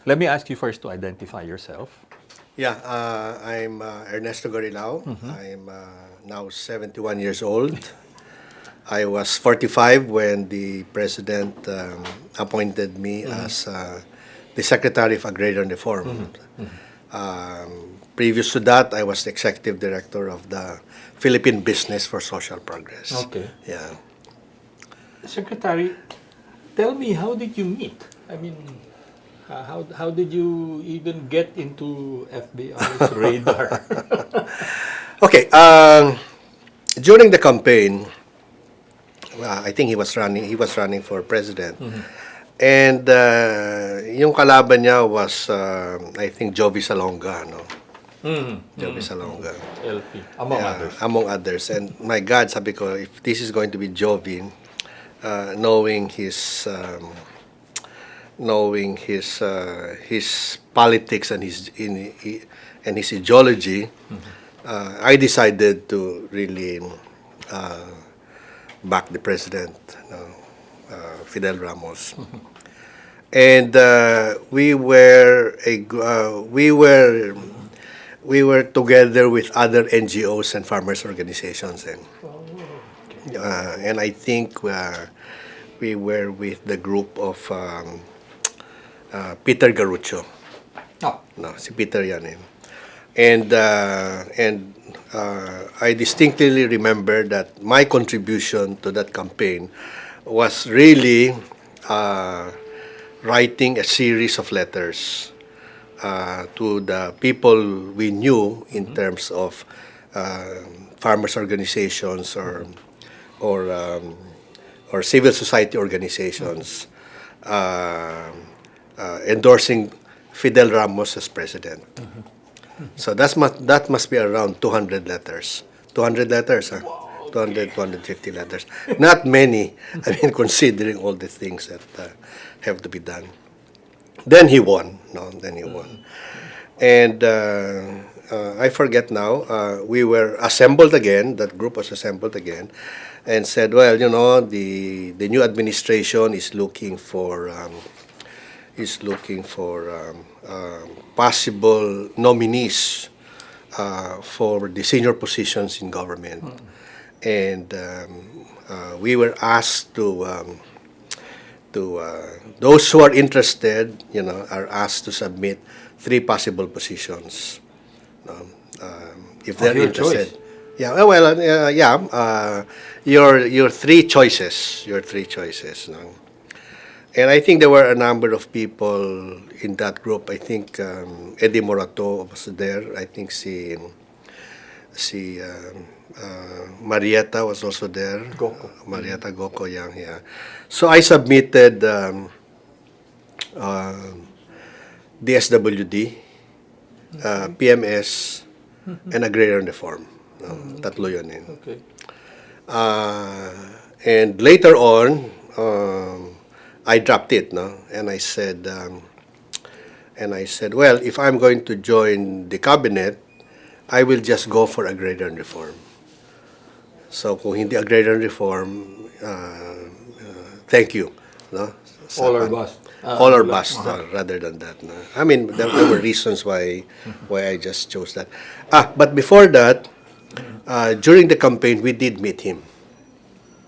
Let me ask you first to identify yourself. Yeah, I'm Ernesto GARILAO. I'm now 71 years old. I was 45 when the president appointed me as the Secretary of Agrarian Reform. Previous to that, I was the Executive Director of the Philippine Business for Social Progress. Okay. Yeah. Secretary, tell me, how did you meet? I mean, how did you even get into FBR's radar? Okay. During the campaign, I think he was running. He was running for president, and yung kalaban niya was, I think, Jovi Salonga, no? Jovi Salonga. LP, among Yeah, others. among others. And my God, sabi ko, if this is going to be Jovi, knowing his politics and and his ideology, I decided to really back the president, Fidel Ramos. And we were together with other NGOs and farmers organizations, and I think we were with the group of Peter Garucho. Oh, No, si Peter yan eh. And I distinctly remember that my contribution to that campaign was really writing a series of letters to the people we knew in terms of farmers organizations or um, or civil society organizations endorsing Fidel Ramos as president. So that must be around 200 letters. 200 letters, huh? 200, 250 letters. Not many, I mean, considering all the things that have to be done. Then he won, no? Then he won. And I forget now, we were assembled again, that group was assembled again, and said, well, you know, the new administration is looking for possible nominees for the senior positions in government. And we were asked to those who are interested, you know, are asked to submit 3 possible positions. If they're your interested. choice. Yeah, well, yeah, your 3 choices, your 3 choices. No? And I think there were a number of people in that group. I think Eddie Morato was there. I think Marietta was also there. Goko. Marietta Goko, yeah. So I submitted DSWD, PMS, and Agrarian Reform. No? Tatlo yun eh. Okay. And later on, I dropped it, no, and I said, well, if I'm going to join the cabinet, I will just go for agrarian reform. So kung hindi agrarian reform, thank you, no. All or bust. All or bust, rather than that. No? I mean, there were reasons why I just chose that. But before that, during the campaign, we did meet him.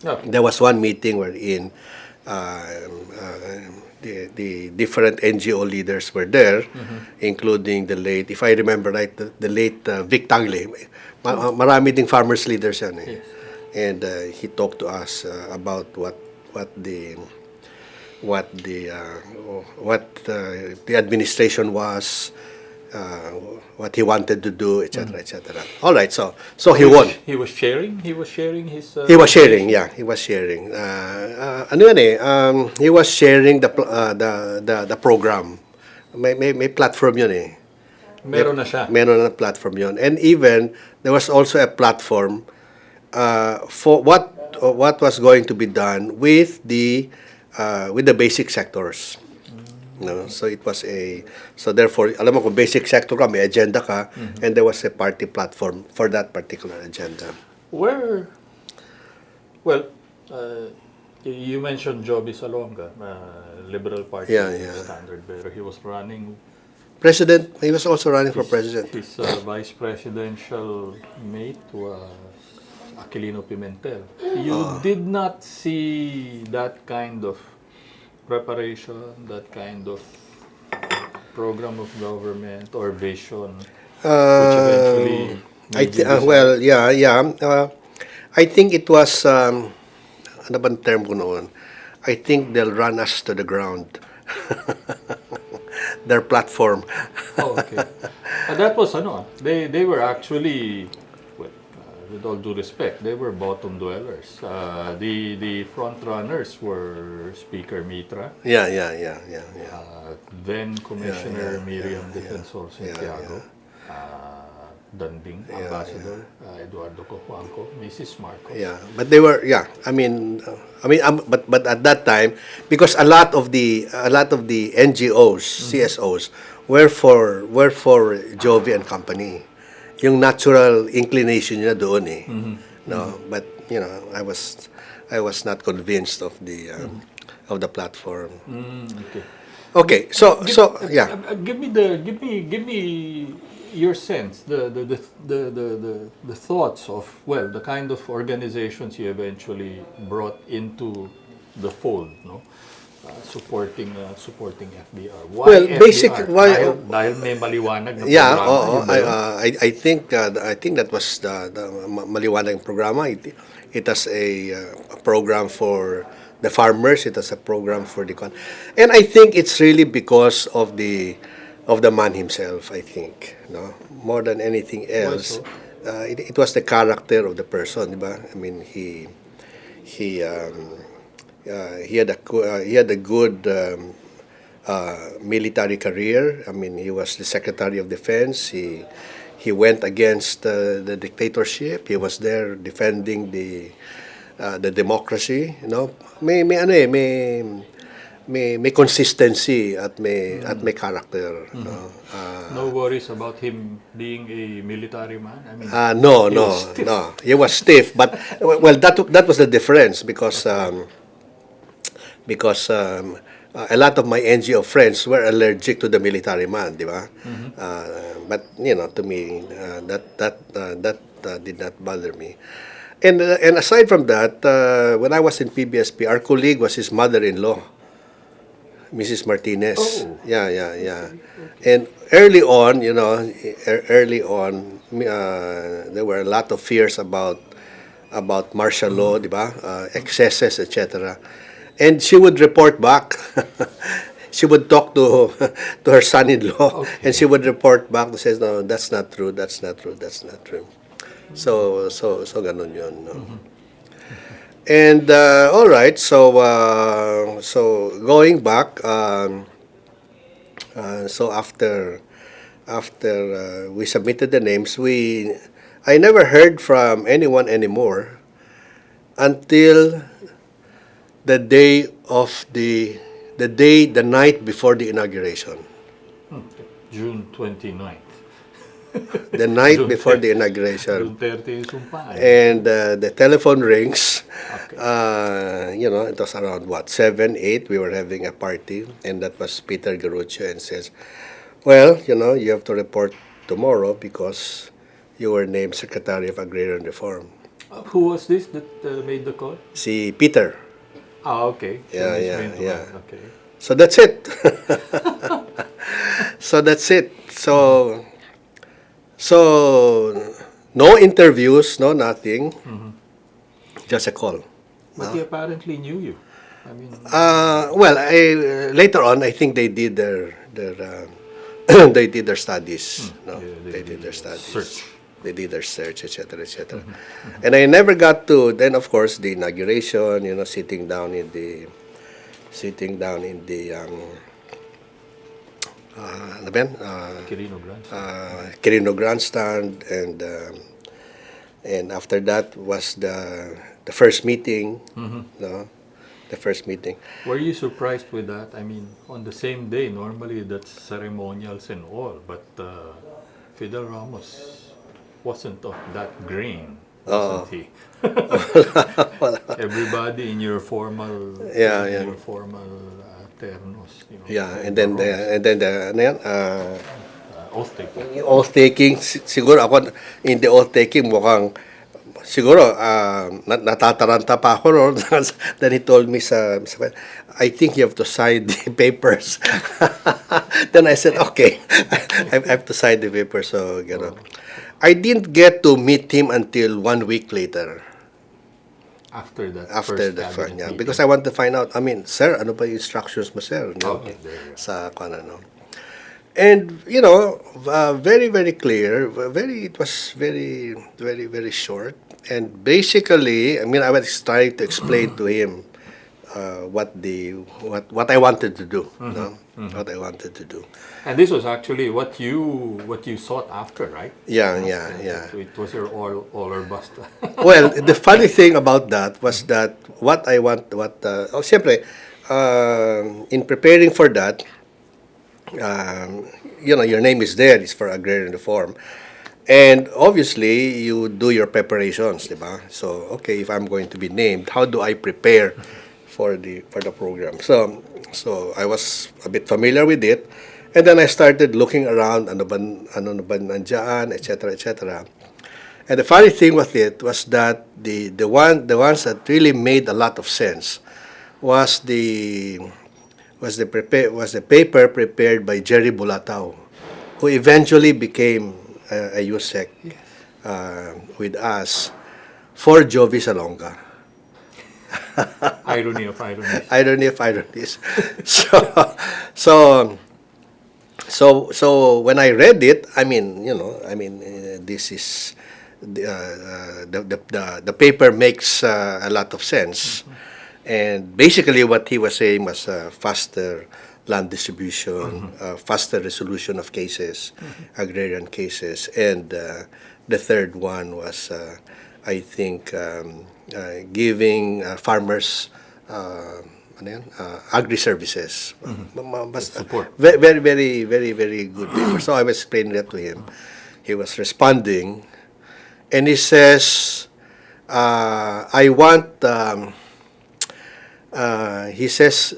Okay. There was one meeting wherein the different NGO leaders were there, including the late, if I remember right, the late Vic Tagle. Marami ding farmers leaders yan eh. Yes. And he talked to us about what the administration was, what he wanted to do, etc., etc. All right, so he won. He was sharing. He was sharing his. He was sharing, yeah. He was sharing. Ano yan eh? He was sharing the program. May platform yun eh. Meron na siya. Meron na platform yun. And even there was also a platform for what was going to be done with the basic sectors. No, so it was so therefore, alam mo kung basic sector ka, may agenda ka, and there was a party platform for that particular agenda. Well, You mentioned Joby Salonga, Liberal Party Yeah, yeah. standard bearer. He was running President, he was also running for president. his vice presidential mate was Aquilino Pimentel. You did not see that kind of preparation, that kind of program of government or vision, which eventually I made you decide. well, yeah, yeah. I think it was, ano bang term ko noon? I think they'll run us to the ground. Their platform. Oh, okay. That was ano, they were actually, well, with all due respect, they were bottom dwellers. The front runners were Speaker Mitra, Yeah, yeah, yeah, yeah, yeah. then Commissioner Miriam yeah, Defensor Santiago, Danding, Ambassador Eduardo Cojuangco, Mrs. Marcos. Yeah, but they were, yeah. But at that time, because a lot of the NGOs, CSOs, were for Jovi and company. Yung natural inclination niya doon eh. No, but I was not convinced of the platform. Okay. Okay, so yeah. Give me your sense, the thoughts of, well, the kind of organizations you eventually brought into the fold, no? Supporting FBR. Why Well, FBR? why- Dahil may maliwanag na Yeah, programa, oo. yun ba yun? I think that was the maliwanag programa. It has a program for the farmers. It has a program for and I think it's really because of the man himself. I think, no, more than anything else, so? it was the character of the person, di ba? I mean, he had a good military career. I mean, he was the Secretary of Defense. He went against the dictatorship. He was there defending the democracy. You know, may consistency at may character. No? No worries about him being a military man. I mean, No, he no, was stiff. no. He was stiff, but well, that was the difference because a lot of my NGO friends were allergic to the military man, di ba? But to me, that did not bother me. And aside from that, when I was in PBSP, our colleague was his mother-in-law, Mrs. Martinez. Oh. Yeah, yeah, yeah. And early on, there were a lot of fears about martial law, di ba? Excesses, etc. And she would report back. She would talk to her son-in-law, and she would report back and says, "No, that's not true. That's not true. That's not true." So ganun yun. No? And all right, so going back, so after we submitted the names, I never heard from anyone anymore until the night before the inauguration. June 29th. The night June before 10. the inauguration. June 30 yung sumpaan. And the telephone rings. Okay. It was around 7, 8. We were having a party, and that was Peter Garuccio, and says, "Well, you have to report tomorrow because you were named Secretary of Agrarian Reform." Who was this that made the call? Si Peter. Okay. Yeah, He's yeah, going to yeah. run. Okay. So that's it. So that's it. So no interviews, no nothing. Just a call. But he apparently knew you. I mean, Well, later on, I think they did their they did their studies. No, Yeah, they did their studies. search. They did their search, etc., etc. And I never got to. Then, of course, the inauguration. Sitting down in the ano ba yan? Quirino Grandstand. Quirino Grandstand, and after that was the first meeting. No, the first meeting. Were you surprised with that? I mean, on the same day, normally that's ceremonials and all, but Fidel Ramos wasn't of that grain. wasn't he? Everybody in your formal, Yeah, yeah. ternos, you know, Yeah, and then ano yan, oath taking. yung oath-taking, siguro ako, in the oath-taking, mukhang, siguro, natataranta pa ako, no? Then he told me I think you have to sign the papers. Then I said, okay, I have to sign the papers, so, gano'n. I didn't get to meet him until 1 week later. After that After first the cabinet yeah, meeting. because I want to find out, I mean, sir, ano ba yung instructions mo, sir? No? Okay, there you go. Sa ano. And, you know, very, very clear, it was very, very, very short. And basically, I mean, I was trying to explain to him what I wanted to do, no? What I wanted to do. And this was actually what you sought after, right? Yeah, No? yeah. It was your all or bust. Well, the funny thing about that was that siyempre, in preparing for that, you know, your name is there, it's for Agrarian Reform. And obviously, you do your preparations, di ba? So, okay, if I'm going to be named, how do I prepare for the program? So I was a bit familiar with it. And then I started looking around, ano ba nandiyan, etc., etc. And the funny thing with it was that the ones that really made a lot of sense was the paper prepared by Jerry Bulatao, who eventually became a USEC with us for Jovi Salonga. Irony of ironies. Irony of ironies. So when I read it, I mean, you know, this is the paper makes a lot of sense, and basically what he was saying was faster land distribution, faster resolution of cases, agrarian cases, and the third one was, I think, giving farmers agri-services. Support. Very, very, very, very good paper. So I was explaining that to him. He was responding, and he says, I want, he says,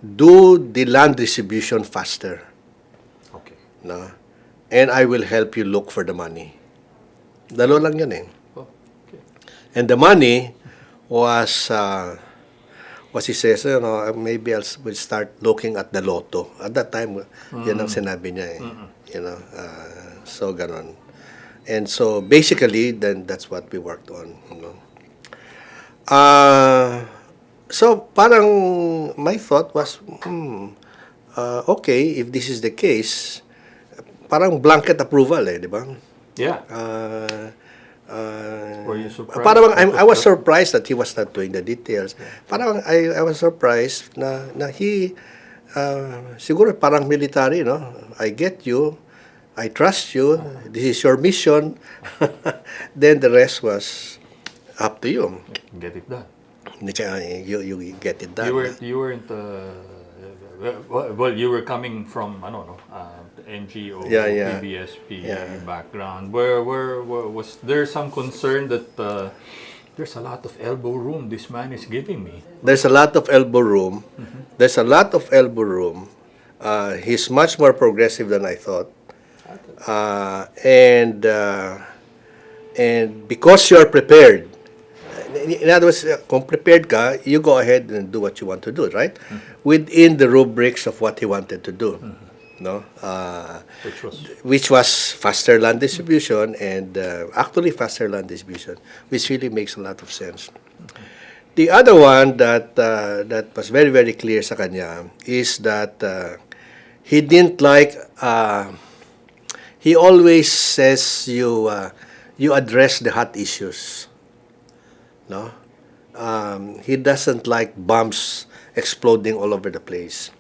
do the land distribution faster. Okay. No? And I will help you look for the money. Dalo lang yun eh. Oh, okay. And the money was he says, you know, maybe will start looking at the lotto. At that time, yan ang sinabi niya eh. You know, so ganon. And so basically, then that's what we worked on. You know. So parang my thought was, okay, if this is the case, parang blanket approval eh, di ba? Yeah. Were you surprised? Parang I was surprised that he was not doing the details. Parang I was surprised na he siguro parang military, no? I get you, I trust you, this is your mission. Then the rest was up to you. Get it done. You get it done. You weren't well, you were coming from NGO, PBSP background. Where was there some concern that there's a lot of elbow room this man is giving me? There's a lot of elbow room. There's a lot of elbow room. He's much more progressive than I thought. And because you're prepared, in other words, kung prepared ka, you go ahead and do what you want to do, right? Within the rubrics of what he wanted to do. No? Which was faster land distribution and actually faster land distribution, which really makes a lot of sense. The other one that was very, very clear sa kanya is that he didn't like, he always says you address the hot issues. No, he doesn't like bombs exploding all over the place.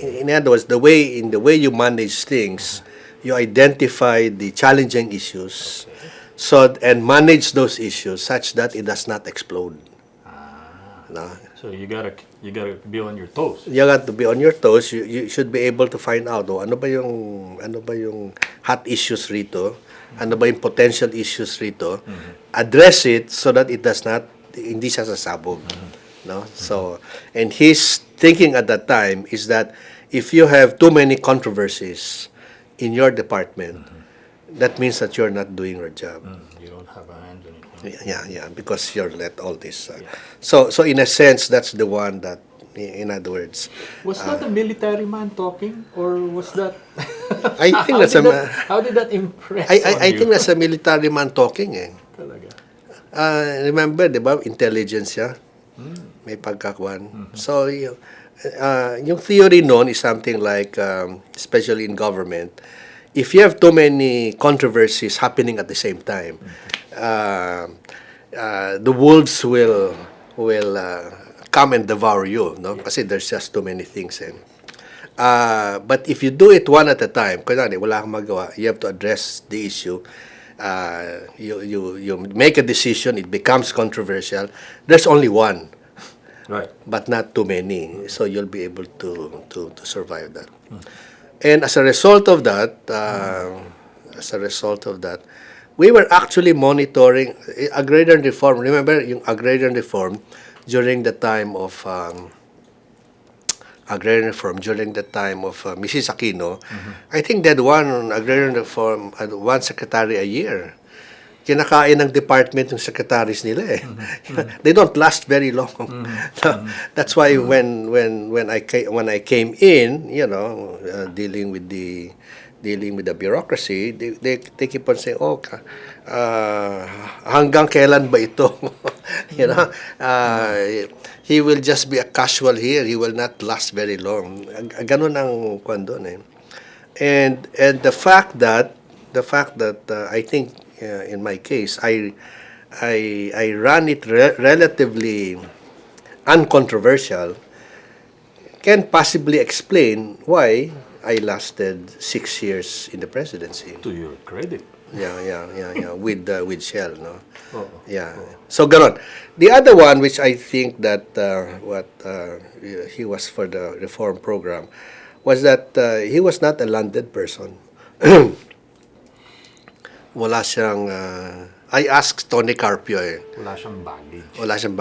In other words, the way you manage things, you identify the challenging issues, and manage those issues such that it does not explode. No? So you gotta be on your toes. You got to be on your toes. You should be able to find out ano ba yung hot issues rito, ano ba yung potential issues rito, address it so that it does not, hindi siya sasabog. No? So, and his thinking at that time is that if you have too many controversies in your department, that means that you're not doing your job. You don't have a hand in it. Yeah, because you're let all this. So in a sense, that's the one that, in other words, Was that a military man talking, or was that? I think that's How did that impress I on you? think that's a military man talking. Talaga. Remember, di ba, intelligence siya? May pagkakuan. So, yung theory noon is something like, especially in government, if you have too many controversies happening at the same time, the wolves will come and devour you, no? Kasi there's just too many things. But if you do it one at a time, kunwari, wala kang magawa, you have to address the issue. You make a decision, it becomes controversial. There's only one, Right. but not too many. So you'll be able to survive that. And as a result of that, we were actually monitoring agrarian reform. Remember yung agrarian reform during the time of Mrs. Aquino. I think they had one agrarian reform, one secretary a year. Kinakain ng department yung secretaries nila eh. They don't last very long. That's why when I came in, dealing with the bureaucracy, they keep on saying, hanggang kailan ba ito? He will just be a casual here. He will not last very long. Ganun ang kwan doon eh. And the fact that I think in my case I ran it relatively uncontroversial can possibly explain why I lasted 6 years in the presidency. To your credit. Yeah. With Shell, no. Oo. Yeah. So ganon. The other one, which I think that he was for the reform program, was that he was not a landed person. Wala siyang. I asked Tony Carpio eh. Wala siyang baggage. Wala siyang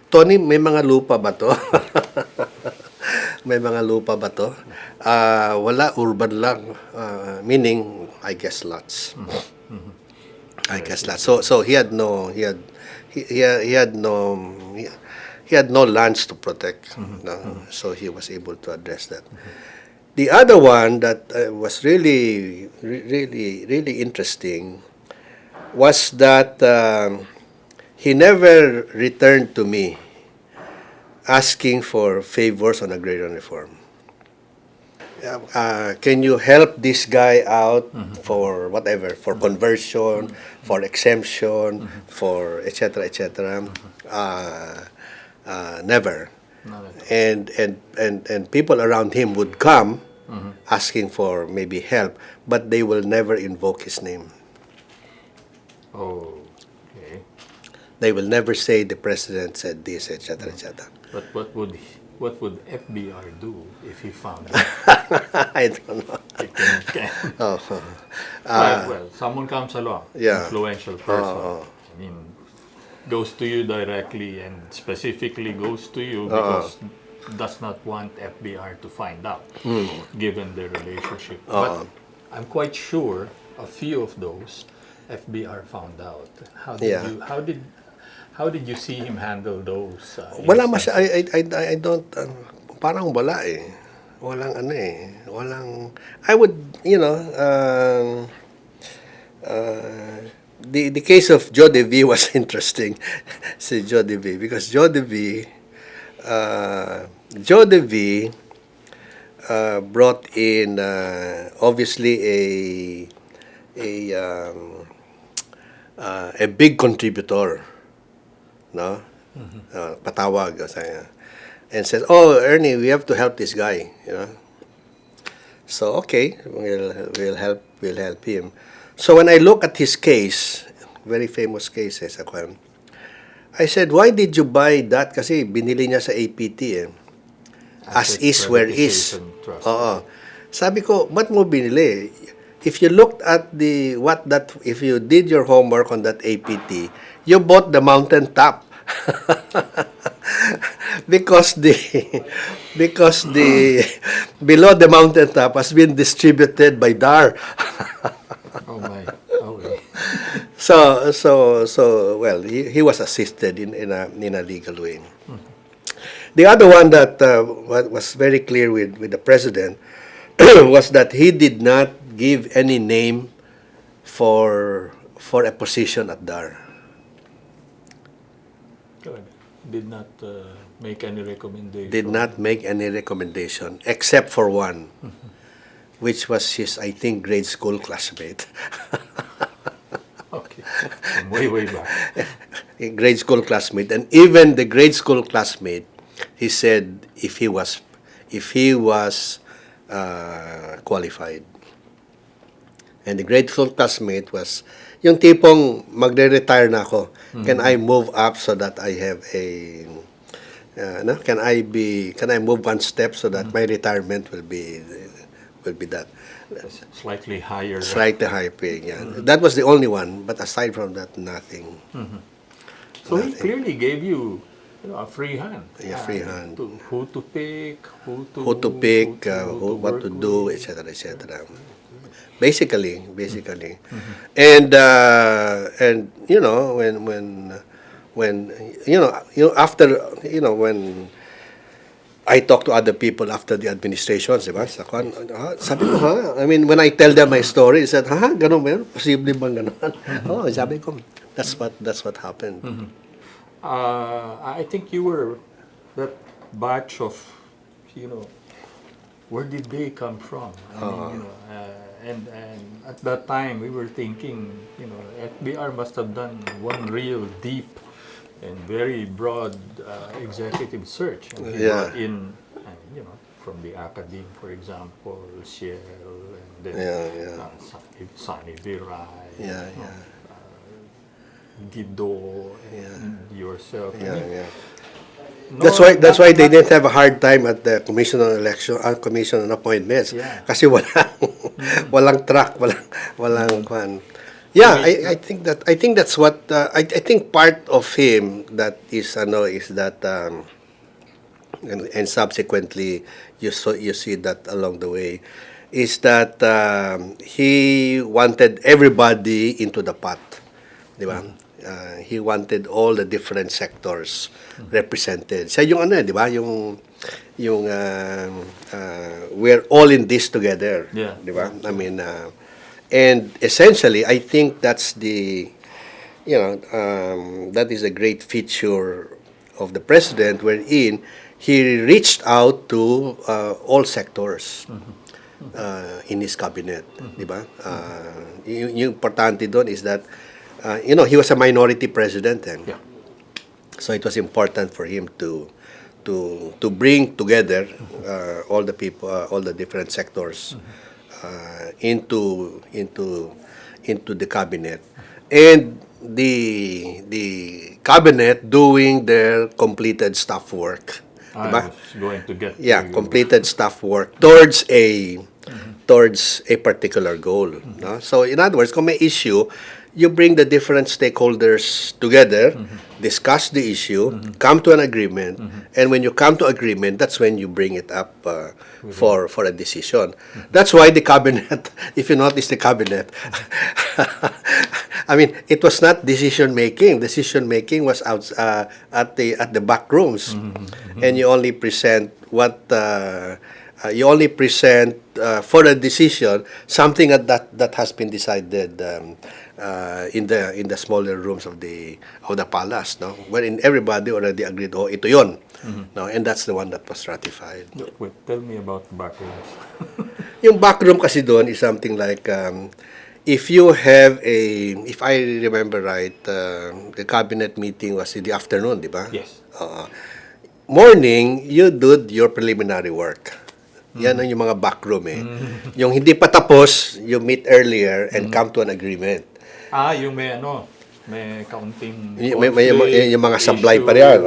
Tony, may mga lupa ba to? May mga lupa ba to? Wala, urban lang. Meaning, I guess lots. I guess lots. So he had no lands to protect. No? So he was able to address that. The other one that was really interesting was that he never returned to me asking for favors on agrarian reform. Can you help this guy out for whatever, for conversion, for exemption, for etc. Never. And people around him would come asking for maybe help, but they will never invoke his name. Oh, okay. They will never say the president said this, etc. But what would FBR do if he found out? I don't know. Well, someone comes along, Yeah. influential person. I mean, goes to you directly and specifically goes to you because does not want FBR to find out, given their relationship. But I'm quite sure a few of those FBR found out. How did you see him handle those? Wala instances? I don't, parang wala eh. I would, the case of Joe DeV was interesting. Si Joe DeV, because Joe DeV brought in obviously a big contributor, no? Patawag, and says, Ernie, we have to help this guy, So okay, we'll help him. So when I look at his case, very famous case, I said, why did you buy that? Kasi binili niya sa APT eh. As is where is. Privatization trust. Oo. Sabi ko, ba't mo binili? if you looked at if you did your homework on that APT, you bought the mountaintop. because the because the below the mountaintop has been distributed by DAR. Oh my. Okay. Well, he was assisted in a legal way. The other one that was very clear with the president was that he did not give any name for a position at DAR. Good. Did not make any recommendation. Did not make any recommendation except for one, which was his, I think, grade school classmate. Okay. From way back. A grade school classmate, and even the grade school classmate, he said if he was qualified. And the grade school classmate was yung tipong magre-retire na ako. Can I move up so that I have a no? Can I move one step so that my retirement will be that Slightly higher. slightly higher paying. Yeah. That was the only one, but aside from that, nothing. So he clearly gave you, a free hand. Yeah, free hand. Who to pick, Who to pick, what to do, etc., etc. Basically, and after when I talk to other people after the administrations, diba? Sabi ko, ha? I mean, when I tell them my story, I said, ha? Ganun ba yun? Posible bang ganun? Oh, sabi ko, that's what happened. I think you were that batch of, where did they come from? I mean, and at that time we were thinking, FBR must have done one real deep and very broad executive search. And he brought in, from the academe, for example, Shell, and then Sunny Viray, Guido, and yourself. No, That's why they didn't have a hard time at the commission on election, commission on appointments. Yeah. Kasi walang track, walang kwan. Yeah, I think that's what I think part of him that is that and subsequently you see that along the way is that he wanted everybody into the pot, di ba? He wanted all the different sectors represented. Siya yung di ba? Yung we're all in this together. Yeah. Di ba? I mean, and essentially, I think that's that is a great feature of the president, wherein he reached out to all sectors in his cabinet. Di ba? Yung importante doon is that he was a minority president then. Yeah. So it was important for him to bring together all the people, all the different sectors into the cabinet, and the cabinet doing their completed staff work. I Diba? was going to get Completed staff work towards a particular goal. No? So in other words, kung may issue, you bring the different stakeholders together, discuss the issue, come to an agreement, and when you come to agreement, that's when you bring it up for a decision. That's why the cabinet, if you notice the cabinet, I mean, it was not decision making. Decision making was out at the back rooms, and you only present for a decision something that has been decided in the smaller rooms of the palace, no, wherein everybody already agreed, ito yon, no, and that's the one that was ratified. Wait, tell me about the back rooms. Yung backroom kasi doon is something like if I remember right, the cabinet meeting was in the afternoon, di ba? Yes. Morning, you do your preliminary work. Yan ang yung mga backroom Yung hindi pa tapos, you meet earlier and come to an agreement. Yung may kaunting Yung mga sablay pa rin.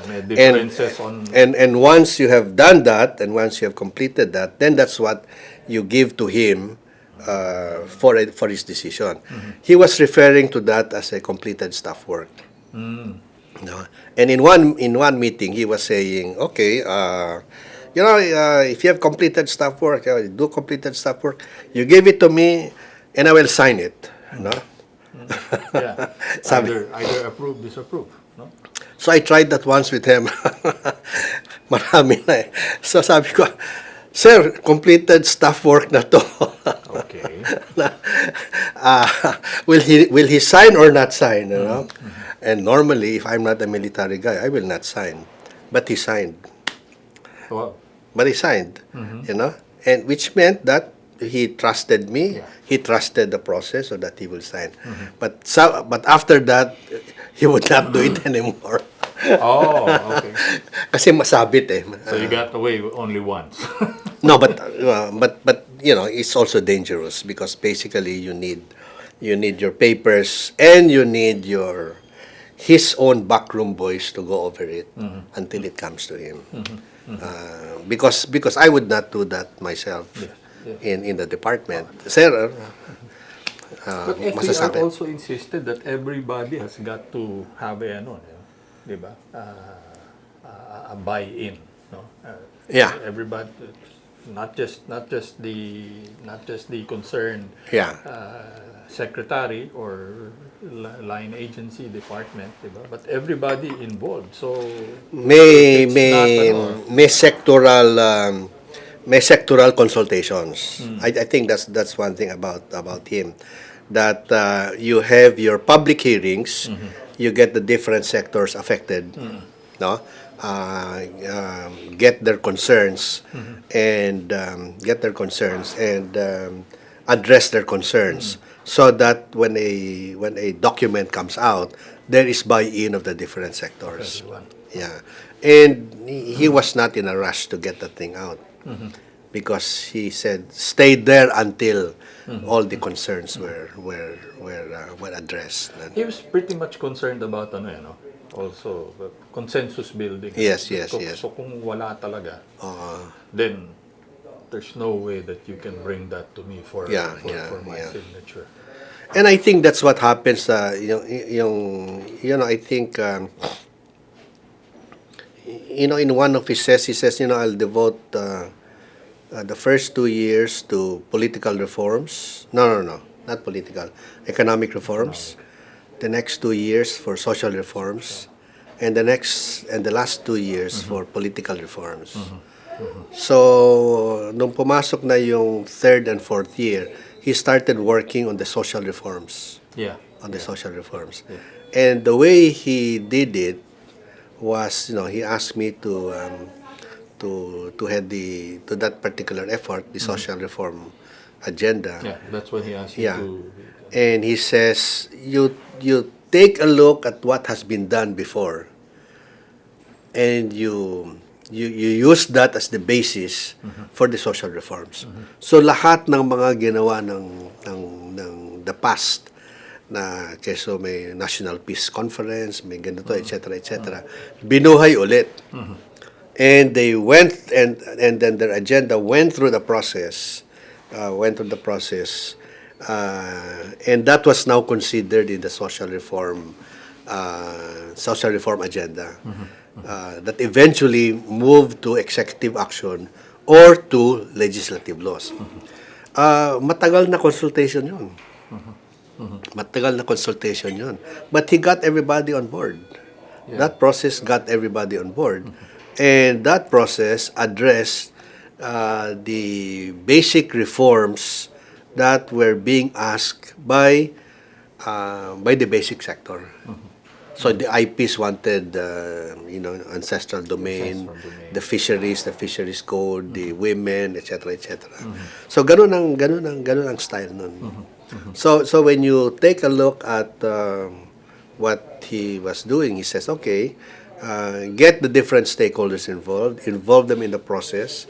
may differences And once you have done that, and once you have completed that, then that's what you give to him for his decision. He was referring to that as a completed staff work. No? And in one meeting, he was saying, okay, if you have completed staff work, do completed staff work, you give it to me, and I will sign it. No? Yeah. Sabi, Either approve, disapprove. No? so I tried that once with him. Marami na eh. So sabi ko, sir, completed staff work na to. Okay. uh, will he sign or not sign? You know? And normally, if I'm not a military guy, I will not sign. But he signed. Wow. But he signed, you know, and which meant that he trusted me. Yeah. He trusted the process, so that he will sign. But after that, he would not do it anymore. Oh, okay. Kasi masabit eh. So you got away only once. No, but you know, it's also dangerous because basically you need your papers and you need his own backroom boys to go over it until it comes to him. Because I would not do that myself in the department. Sir, But FVR masasabi. also insisted that everybody has got to have a, di ba? A buy-in, no? Yeah. Everybody, not just the concerned Yeah. secretary or line agency department, di ba? But everybody involved. So May it's may not, may sectoral consultations. I think that's one thing about him, that you have your public hearings, you get the different sectors affected, no, get their concerns and address their concerns, so that when a document comes out, there is buy-in of the different sectors. everyone. Yeah, and he was not in a rush to get that thing out because he said stay there until all the concerns were addressed. He was pretty much concerned about also consensus building. Yes. So kung wala talaga, then there's no way that you can bring that to me for my signature. And I think that's what happens. I think in one of his says, he says, I'll devote the first 2 years to political reforms. No, not political, economic reforms. The next 2 years for social reforms, and the last 2 years for political reforms. So nung pumasok na yung third and fourth year, he started working on the social reforms. Yeah. On the social reforms. And the way he did it was, he asked me to head to that particular effort, the social reform agenda. Yeah, that's what he asked you Yeah. to. And he says, you take a look at what has been done before, and you use that as the basis for the social reforms. So lahat ng mga ginawa ng the past, na keso may National Peace Conference, may ganito, etc., binuhay ulit. And they went, and then their agenda went through the process, and that was now considered in the social reform agenda, that eventually moved to executive action or to legislative laws. Matagal na consultation yun. Matagal na consultation yun. But he got everybody on board. Yeah. That process got everybody on board. And that process addressed the basic reforms that were being asked by the basic sector. So the IPs wanted, ancestral domain, the fisheries code, the women, etc., etc. So ganun ang style nun. So when you take a look at what he was doing, he says, okay, get the different stakeholders involve them in the process,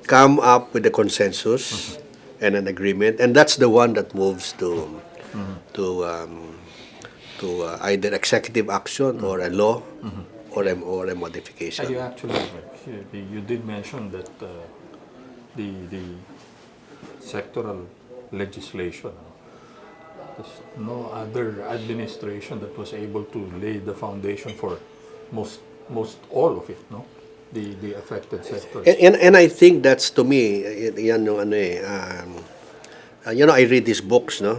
come up with a consensus and an agreement, and that's the one that moves to either executive action or a law or a modification. And you actually, you did mention that the sectoral legislation. There's no other administration that was able to lay the foundation for most all of it, no? The affected sectors. And I think that's, to me, yan yung ano eh, I read his books, no?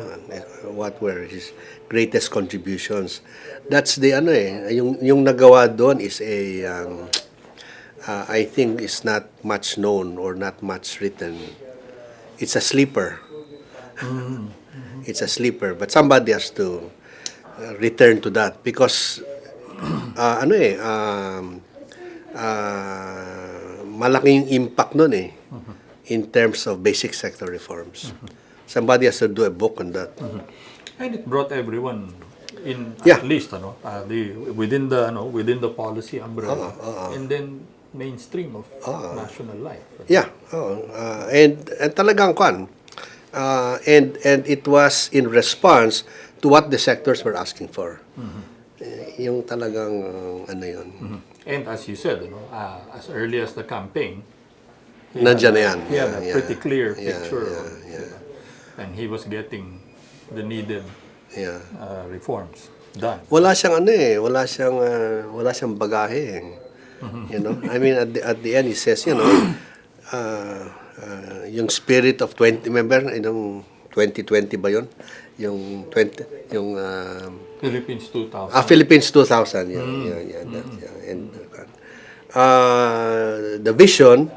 What were his greatest contributions? That's the ano eh, yung nagawa doon is I think is not much known or not much written. It's a sleeper. It's a sleeper, but somebody has to return to that because malaking impact nun eh in terms of basic sector reforms. Somebody has to do a book on that. And it brought everyone in Yeah. at least within the policy umbrella and then mainstream of national life. Yeah. And talagang kwan. And it was in response to what the sectors were asking for. Yung talagang ano yun. And as you said, as early as the campaign, Nandiyan na yan. he had a Yeah, pretty clear yeah, picture, yeah. and he was getting the needed Yeah. reforms done. Wala siyang wala siyang bagahe eh. You know, I mean at the end he says, yung spirit of 20, remember yung 2020 ba yun? Yung 20 yung Philippines 2000. Philippines 2000. Yeah. And the vision,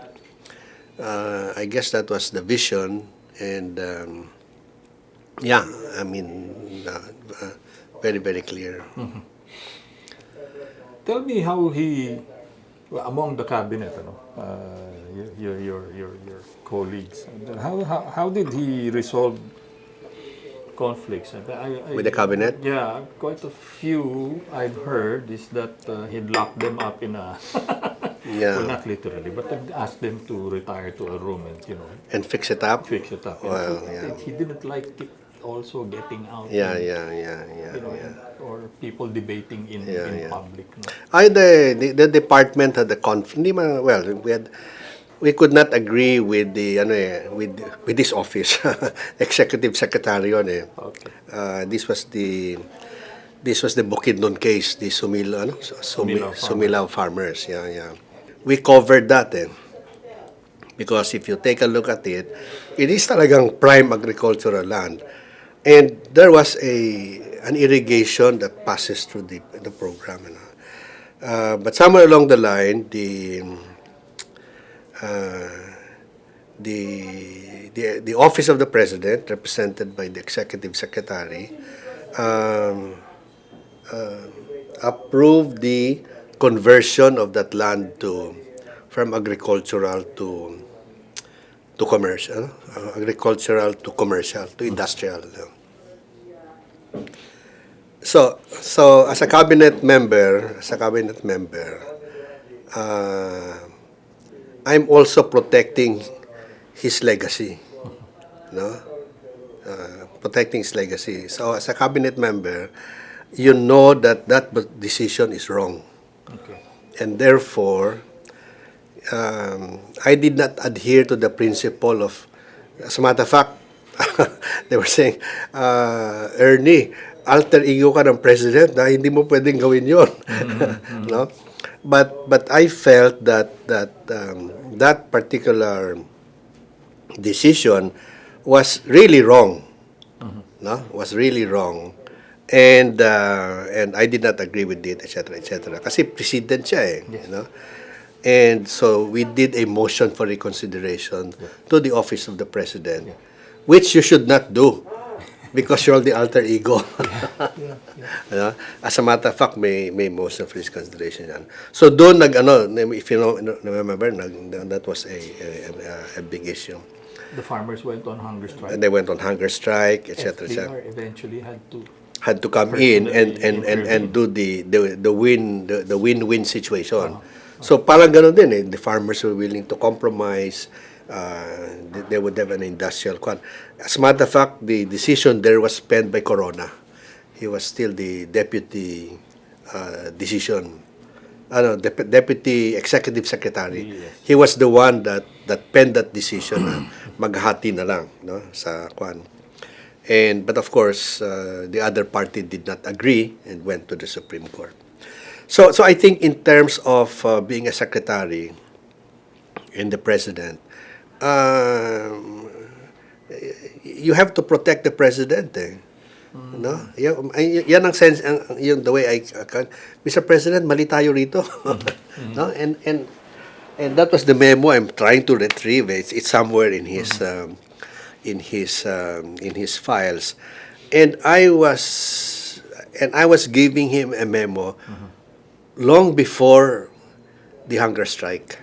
I guess that was the vision, and I mean very, very clear. Tell me how he, among the cabinet, your colleagues, how did he resolve conflicts? With the cabinet? Yeah, quite a few I've heard is that he'd lock them up in a, Yeah. well, not literally, but ask them to retire to a room and, And fix it up? fix it up. Well, And he didn't like it also getting out. Yeah. Or people debating in public. No? The department had the we could not agree with the with this office, executive secretary yun eh. Okay. This was the Bukidnon case, the Sumilaw farmers. Yeah. We covered that eh. Because if you take a look at it, it is talagang prime agricultural land. And there was an irrigation that passes through the program. But somewhere along the line, the office of the president, represented by the executive secretary, approved the conversion of that land from agricultural to commercial, agricultural to commercial to industrial. So as a cabinet member, I'm also protecting his legacy, no? Protecting his legacy. So as a cabinet member, you know that decision is wrong, Okay. and therefore, I did not adhere to the principle of. As a matter of fact, they were saying, Ernie, alter ego ka ng president, hindi mo pwedeng gawin yun. No? But I felt that particular decision was really wrong. No? Was really wrong. And I did not agree with it, etc. Kasi president siya eh. Yes. You know? And so we did a motion for reconsideration to the office of the president, which you should not do because you're the alter ego. You know? As a matter of fact, may motion for reconsideration yan. So doon if you remember, that was a big issue. The farmers went on hunger strike. And they went on hunger strike, etc. FVR eventually had to come in and do the win-win situation. So parang ganun din eh. The farmers were willing to compromise. They would have an industrial kwan. As a matter of fact, the decision there was penned by Corona. He was still the deputy deputy executive secretary. Yes. He was the one that penned that decision na maghati na lang, no, sa kwan. But of course, the other party did not agree and went to the Supreme Court. So I think in terms of being a secretary and the president, um, you have to protect the president. No? Yan ang sense, yung the way Mr. President, mali tayo rito. No? And that was the memo I'm trying to retrieve. It's somewhere in his in his files, and I was giving him a memo long before the hunger strike.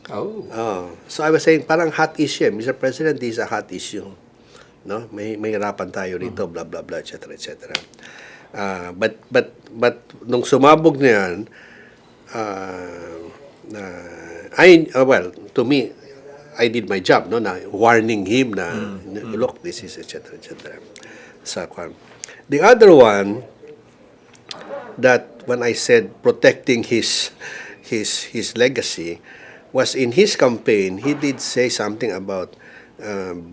So I was saying parang hot issue, Mr. President, this is a hot issue. No, may hirapan tayo rito, blah blah blah, etc. etc. But nung sumabog na yan, well, to me, I did my job, no, na warning him na look, this is etc. etc. Sa kwan. The other one, that when I said protecting his legacy, was in his campaign. He did say something about doing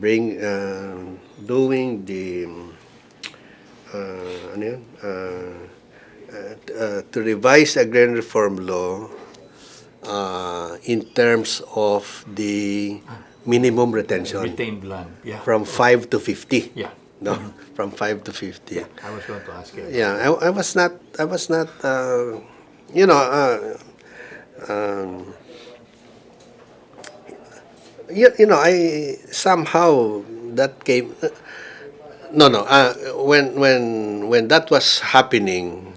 the ano yun? To revise agrarian reform law in terms of the minimum retention Retained land. Yeah. from 5 to 50. Yeah. No, from 5 to 50. I was going to ask you. Yeah, I was not, you know, I somehow that came. No, no. When that was happening,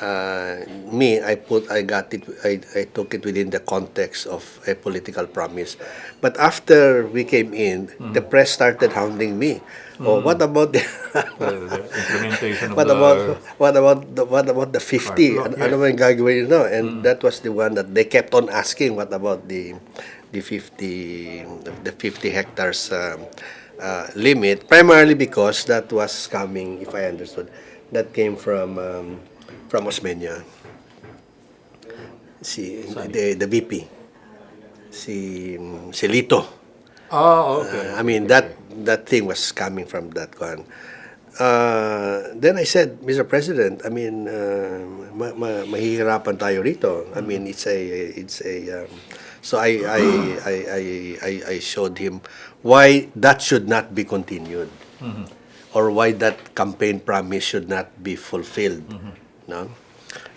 I took it within the context of a political promise. But after we came in, the press started hounding me. Oh, what about the The implementation of what about the 50? Part law, Ano ba yung gagawin nyo? And that was the one that they kept on asking, what about the 50 hectares limit, primarily because that was coming, if I understood, that came from Osmeña. The VP. Si Lito. Okay. I mean, that thing was coming from that one. Then I said, Mr. President, I mean, mahihirapan tayo rito. I mean, it's a. So I showed him why that should not be continued, or why that campaign promise should not be fulfilled. No,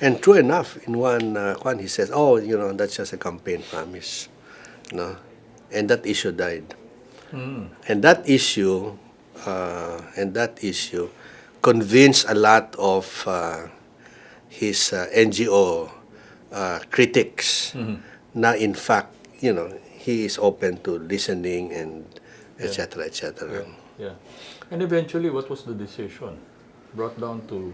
and true enough, in one he says, "Oh, that's just a campaign promise." No, and that issue died. And that issue convinced a lot of his NGO critics. Na in fact, he is open to listening and etc. etc. Yeah. And eventually, what was the decision? Brought down to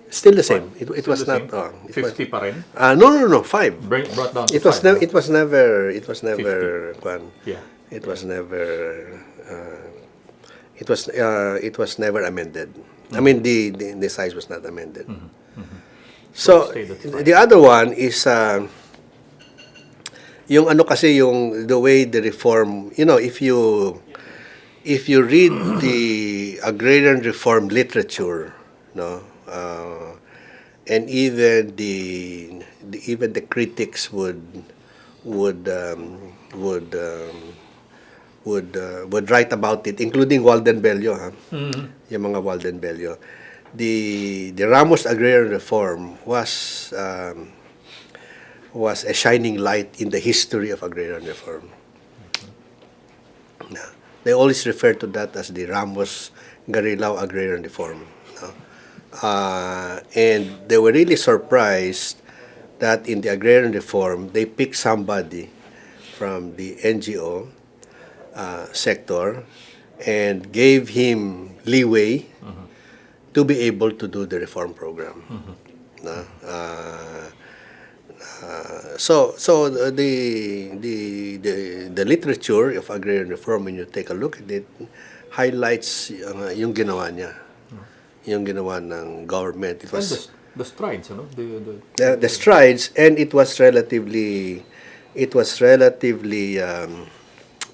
Still the same. It still was the not. same? 50 pa rin? No. 5. Brought down to It was 5. it was never. It was never. Yeah. It was never. It was never amended. I mean, the size was not amended. So Stayed at 5. the other one is yung ano kasi yung the way the reform. If you read the agrarian reform literature, no, and even the critics would write about it, including Walden Bello, yung mga Walden Bello. The Ramos Agrarian Reform was a shining light in the history of agrarian reform. They always refer to that as the Ramos GARILAO Agrarian Reform. And they were really surprised that in the agrarian reform, they picked somebody from the NGO sector and gave him leeway to be able to do the reform program. So the literature of agrarian reform, when you take a look at it, highlights yung ginawa niya, yung ginawa ng government. It was the strides, the strides, and it was relatively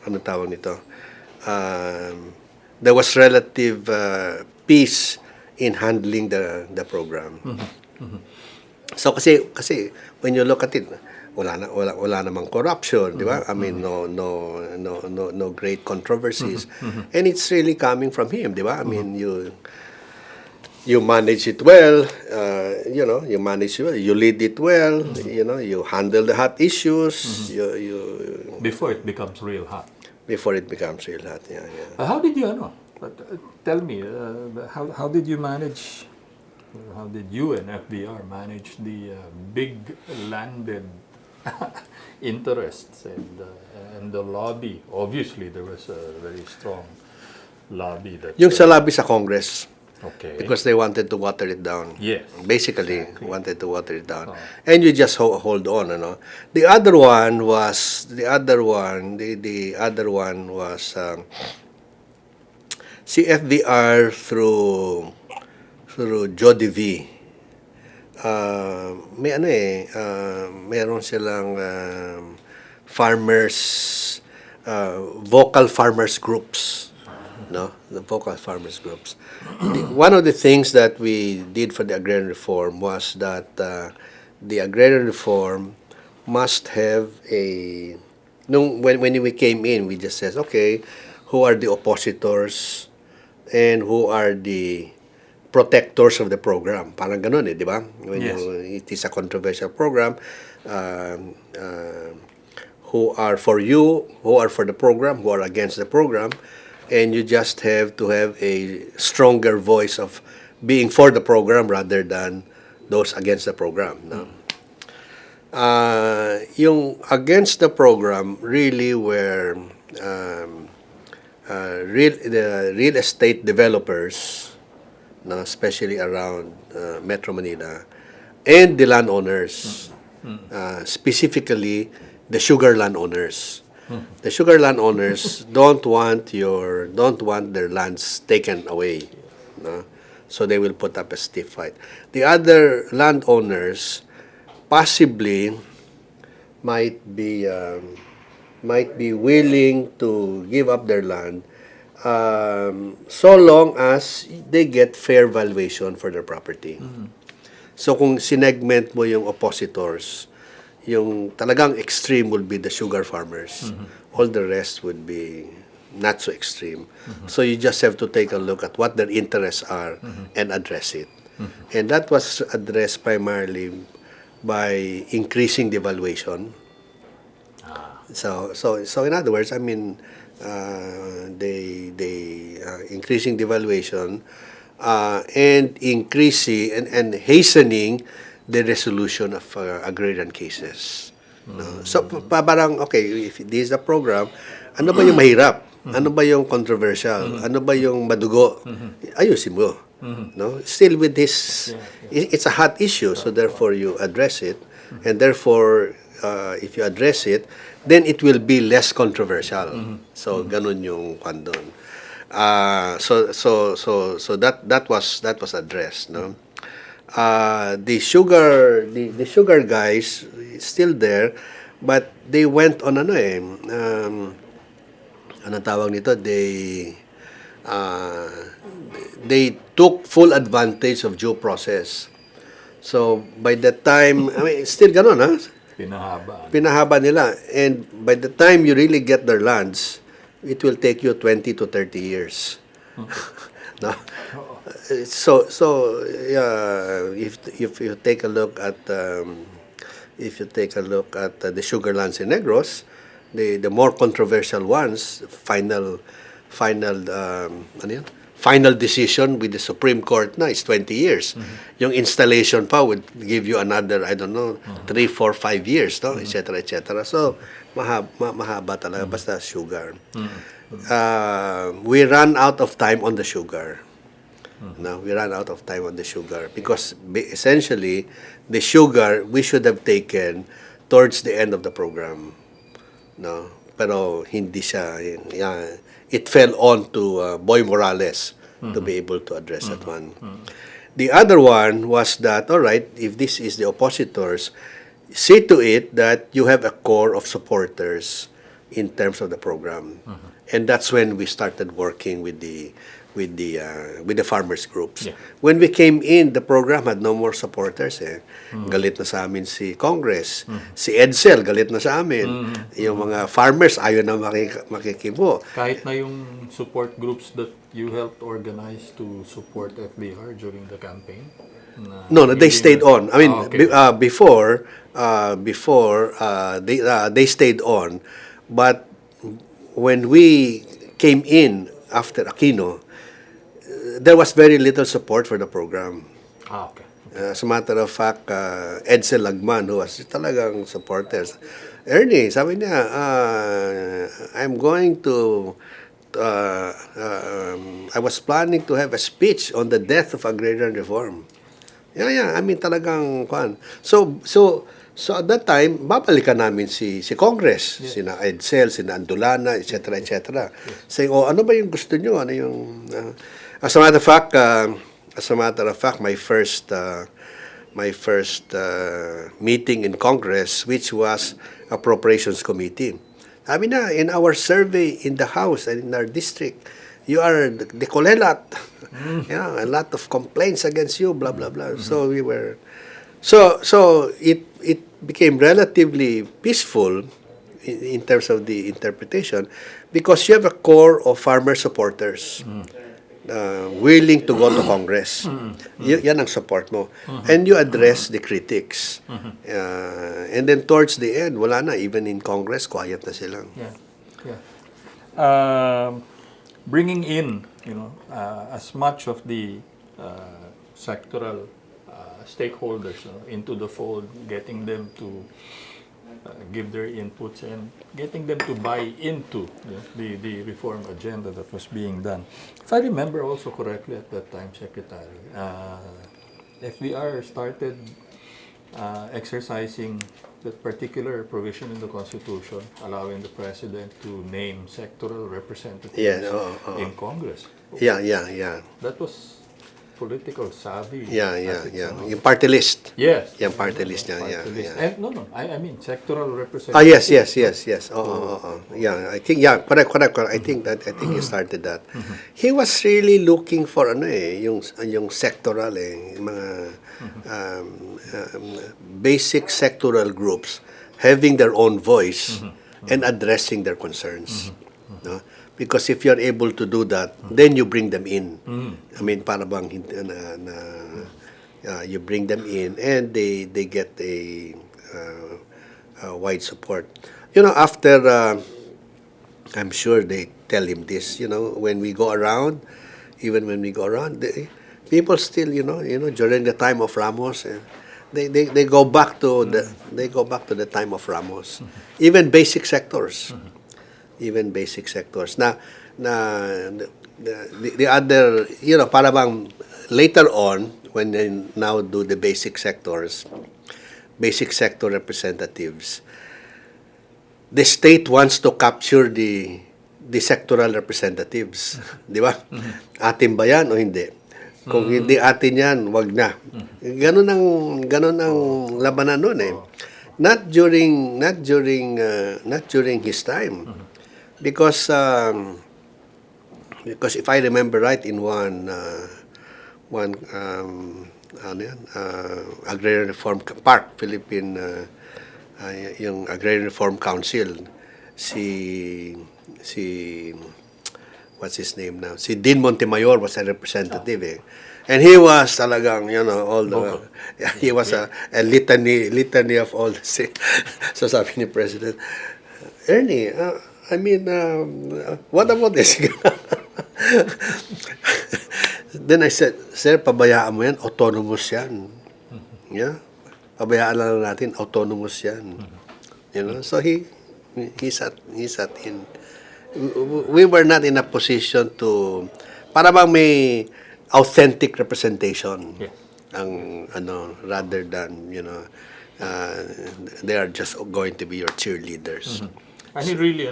ano tawag nito, there was relative peace in handling the program. So kasi when you look at it, wala namang corruption, di ba? I mean, no great controversies, and it's really coming from him, di ba? I mean, you manage it well, you manage it well, you lead it well, you handle the hot issues, Before it becomes real hot. before it becomes real hot. Yeah. How did you, tell me, how did you manage, how did you and FVR manage the big landed interests and the lobby? Obviously, there was a very strong lobby that... Yung sa lobby sa Congress, Okay. because they wanted to water it down. Yes. Basically, wanted to water it down. And you just hold on, The other one was CFVR through Jody V. Meron silang farmers, vocal farmers groups. The vocal farmers groups. One of the things that we did for the agrarian reform was that the agrarian reform must have when we came in, we just said, okay, who are the oppositors and who are the protectors of the program? Parang ganun di ba? Yes. It is a controversial program. Who are for you, who are for the program, who are against the program, and you just have to have a stronger voice of being for the program rather than those against the program. Yung against the program really were the real estate developers, especially around Metro Manila, and the landowners, specifically the sugar landowners. The sugar landowners don't want their lands taken away, so they will put up a stiff fight. The other landowners possibly might be willing to give up their land so long as they get fair valuation for their property. So kung sinegment mo yung oppositors, yung talagang extreme will be the sugar farmers. All the rest would be not so extreme. So you just have to take a look at what their interests are and address it. And that was addressed primarily by increasing the valuation. So in other words, I mean, they increasing the valuation and increasing and hastening the resolution of agrarian cases. So parang okay, if this is a program, ano ba yung mahirap? Ano ba yung controversial? Ano ba yung madugo? Ayusin mo. Still with this, it's a hot issue, so therefore you address it, and therefore if you address it, then it will be less controversial. So ganun yung kandon. So that was addressed, the sugar guys still there, but they went on anong tawag nito, they took full advantage of due process. So by the time, I mean, still ganon, pinahaba nila, and by the time you really get their lands, it will take you 20 to 30 years. No? So if you take a look at the sugar lands in Negros, the more controversial ones, final decision with the Supreme Court na is 20 years. Yung installation pa would give you another, I don't know, 3, 4, 5 years, no? etc. So mahaba talaga basta sugar. We ran out of time on the sugar. No, we ran out of time on the sugar because essentially the sugar we should have taken towards the end of the program. No, pero hindi siya. It fell on to Boy Morales to be able to address that one. The other one was that, all right, if this is the oppositors, see to it that you have a core of supporters in terms of the program. And that's when we started working with the farmers groups. Yeah. When we came in, the program had no more supporters. Galit na sa amin si Congress. Si Edsel, galit na sa amin. Yung mga farmers, ayaw na makikibo. Kahit na yung support groups that you helped organize to support FVR during the campaign? No, they stayed on. I mean, okay. before they stayed on, but when we came in after Aquino, there was very little support for the program. Okay. As a matter of fact, Edsel Lagman, who was talagang supporters, Ernie, sabi niya, I'm going to, I was planning to have a speech on the death of agrarian reform. Yeah. I mean, talagang, kwan. So at that time, babalikan namin si Congress, sina Edsel, sina Andolana, etc., etc. Saying, ano ba yung gusto nyo? Ano yung, as a matter of fact, my first meeting in Congress, which was Appropriations Committee. Sabi na, in our survey in the House and in our district, you are the kolelat. A lot of complaints against you, blah, blah, blah. So we were... So it became relatively peaceful in terms of the interpretation because you have a core of farmer supporters willing to go to Congress. Yan ang support mo. And you address the critics. And then towards the end, wala na. Even in Congress, quiet na silang. Bringing in, as much of the sectoral stakeholders into the fold, getting them to give their inputs and getting them to buy into the reform agenda that was being done. If I remember also correctly at that time, Secretary, FVR started exercising that particular provision in the Constitution allowing the President to name sectoral representatives in Congress. Yeah. That was political savvy. Yung party list. Yes. Yung party list niya. And I mean sectoral representatives. Yes. Yeah, I think correct. I think he started that. He was really looking for yung sectoral yung mga basic sectoral groups having their own voice and addressing their concerns. No? Because if you're able to do that, then you bring them in. I mean, para bang you bring them in and they get a wide support. After I'm sure they tell him this. When we go around, people still, during the time of Ramos, they go back to the time of Ramos. Even basic sectors. Na the other, para bang later on, when they now do the basic sector representatives, the state wants to capture the sectoral representatives. Di ba? Atin ba yan o hindi? Kung hindi atin yan, wag na. Ganun ang labanan nun eh. Not during his time. Because if I remember right, in one Agrarian Reform Park, Philippine, yung Agrarian Reform Council, si what's his name now? Si Dean Montemayor was a representative eh. And he was talagang, all the, he was a litany of all the so sabi ni President, Ernie, I mean, what about this? Then I said, sir, pabayaan mo yan, autonomous yan. Yeah? Pabayaan lang natin, autonomous yan. So he sat in. We were not in a position to, para bang may authentic representation. Yes. Rather than, they are just going to be your cheerleaders. And he really,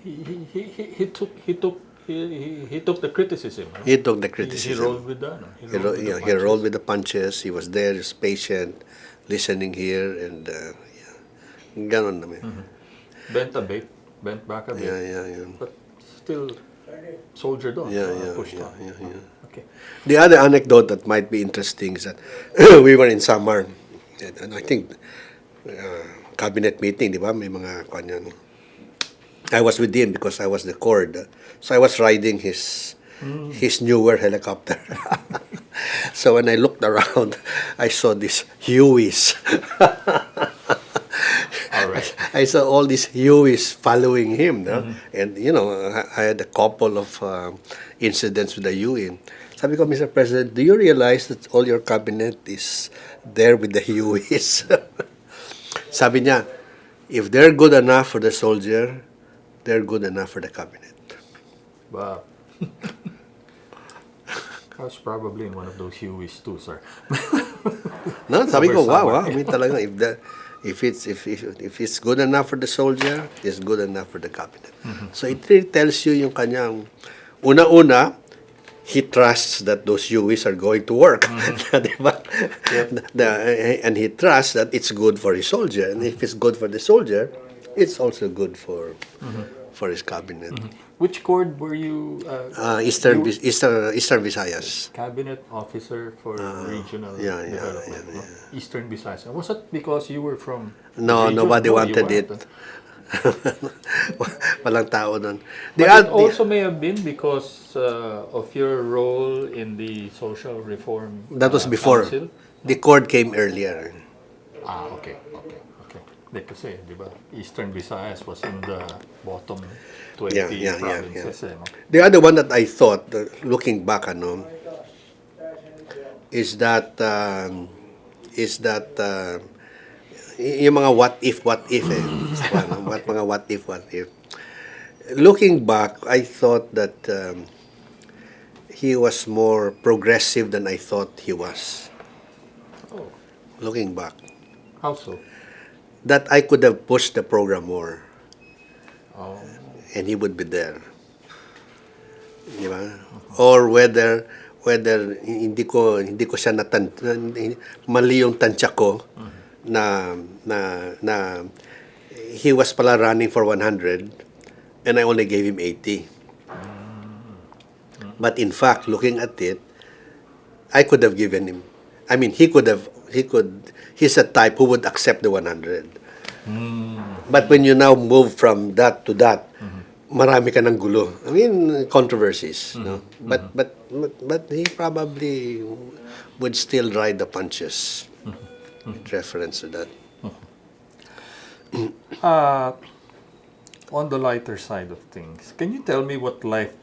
he took the criticism. He took the criticism. He rolled with that. He rolled with the punches. He was there, he was patient, listening here, and Ganon naman. Bent a bit, bent back a bit, Yeah. but still soldiered on, pushed on. Okay. The other anecdote that might be interesting is that we were in Samar, and I think cabinet meeting, di ba? May mga kanyan. I was with him because I was the cord. So I was riding his newer helicopter. So when I looked around, I saw these Hueys. All right. I saw all these Hueys following him. No? And, I had a couple of incidents with the Huey. Sabi ko, Mr. President, do you realize that all your cabinet is there with the Hueys? Sabi niya, if they're good enough for the soldier, they're good enough for the cabinet. Wow. I was probably in one of those Hueys too, sir. No, sabi ko, wow, Somewhere. I mean talaga, if it's good enough for the soldier, it's good enough for the cabinet. So it really tells you yung kanyang una-una, he trusts that those Hueys are going to work. Diba? And he trusts that it's good for his soldier. And if it's good for the soldier, it's also good for his cabinet. Which corps were you? Eastern you- Visayas. Cabinet officer for regional yeah, development, no? Eastern Visayas. Was it because you were from? No, region? nobody You wanted weren't. it. Walang tao doon. But it also may have been because of your role in the social reform. That was before. Council. The court came earlier. Okay. Di kasi, di ba? Eastern Visayas was in the bottom 20 Yeah. provinces. No? The other one that I thought, looking back, is that yung mga what if eh. Mga what if. Looking back, I thought that he was more progressive than I thought he was. Oh, Looking back. how so? That I could have pushed the program more. Oh, And he would be there. Di ba? Or whether hindi ko siya mali yung tansya ko na he was pala running for 100 and I only gave him 80. But in fact, looking at it, I could have given him. I mean, he's a type who would accept the 100. But when you now move from that to that, marami ka ng gulo. I mean, controversies, no? But he probably would still ride the punches. With reference to that. On the lighter side of things, can you tell me what life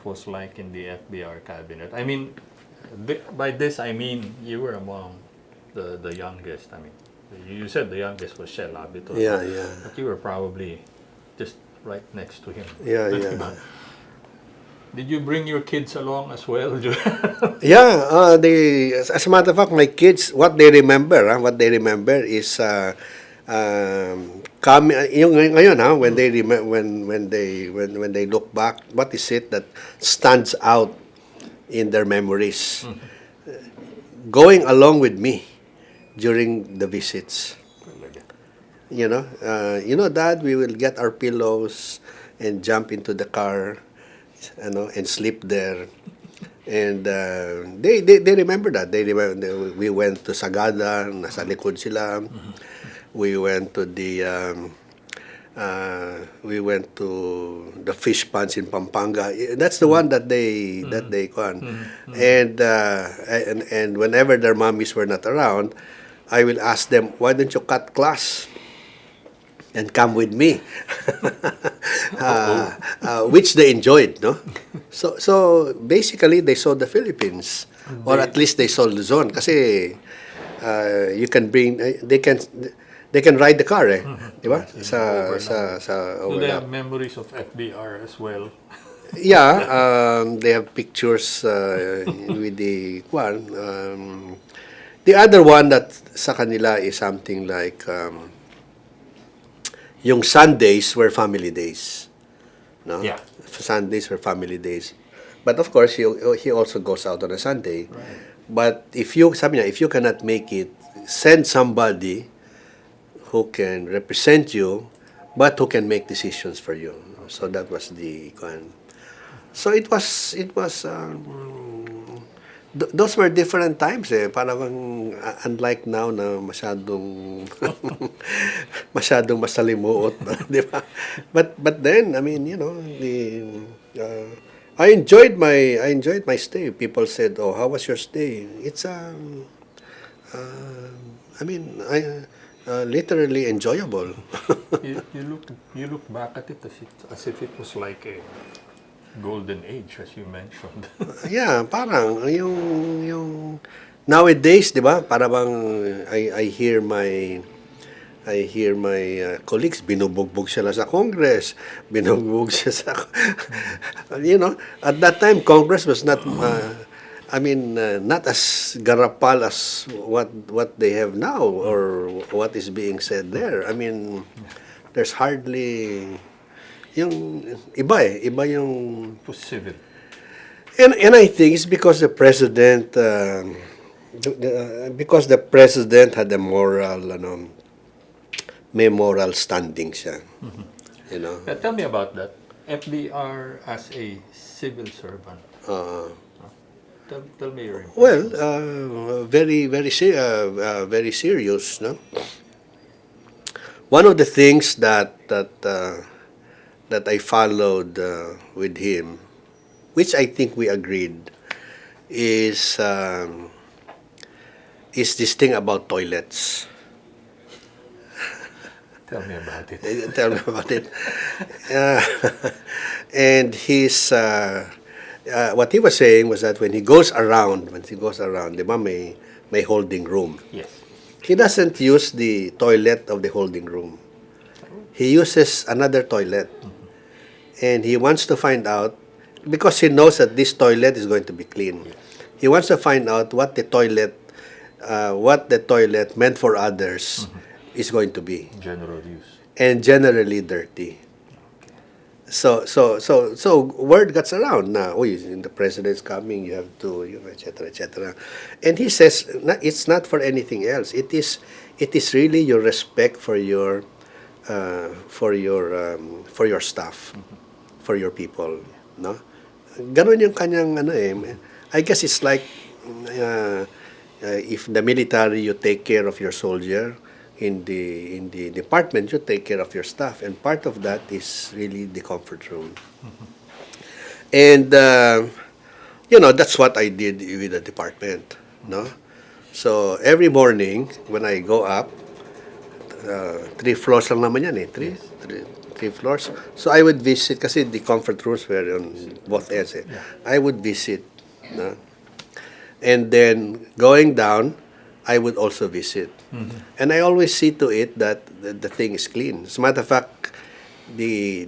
was like in the FVR cabinet? I mean, by this I mean you were among the youngest. I mean, you said the youngest was Shell Abitor. Yeah. But you were probably just right next to him. Yeah. Did you bring your kids along as well? Yeah, as a matter of fact, my kids, what they remember is yung ngayon when they look back, what is it that stands out in their memories? Going along with me during the visits. Dad, we will get our pillows and jump into the car, and sleep there. And they remember that. They remember we went to Sagada, nasa likod sila. We went to the fish ponds in Pampanga. That's the one that they gone. And whenever their mommies were not around, I will ask them, why don't you cut class and come with me? Which they enjoyed, no? So basically, they saw the Philippines, or at least they saw Luzon, kasi you can bring, they can ride the car, di ba? Sa Do they have overlap. memories of FBR as well? Yeah, they have pictures with the one. The other one that sa kanila is something like yung Sundays were family days. No? Yeah. Sundays were family days. But of course, he also goes out on a Sunday. Right. But if you cannot make it, send somebody who can represent you, but who can make decisions for you. So that was the so those were different times Parang unlike now na masyadong masalimuot, di ba? But then, I mean, I enjoyed my stay. People said, "Oh, how was your stay?" It's I mean, literally enjoyable. You look back at it as if it was like a golden age, as you mentioned. Yeah, parang yung nowadays, 'di ba? Para bang I hear my colleagues binubugbog sila sa Congress, binubugbog siya sa at that time Congress was not not as garapal as what they have now or what is being said there. I mean, there's hardly yung iba yung It was civil. and I think it's because the president had a moral may moral standing siya. Tell me about that. FVR as a civil servant. Tell me your impression. Well, very serious, no? One of the things that I followed with him, which I think we agreed, is this thing about toilets. Tell me about it. Tell me about it. And what he was saying was that when he goes around, di ba, may holding room. Yes. He doesn't use the toilet of the holding room. He uses another toilet. And he wants to find out, because he knows that this toilet is going to be clean. He wants to find out what the toilet meant for others is going to be. General use. And generally dirty. So word gets around na, the president's coming, you have to, etc., etc. And he says, it's not for anything else. It is really your respect for your staff, for your people, no? Ganon yung kanyang I guess it's like if the military, you take care of your soldier. In the department, you take care of your staff, and part of that is really the comfort room. And that's what I did with the department, no? So every morning when I go up, 3 floors lang naman yan three floors. So I would visit kasi the comfort rooms were on both ends. I would visit, no? And then going down, I would also visit. And I always see to it that the thing is clean. As a matter of fact, the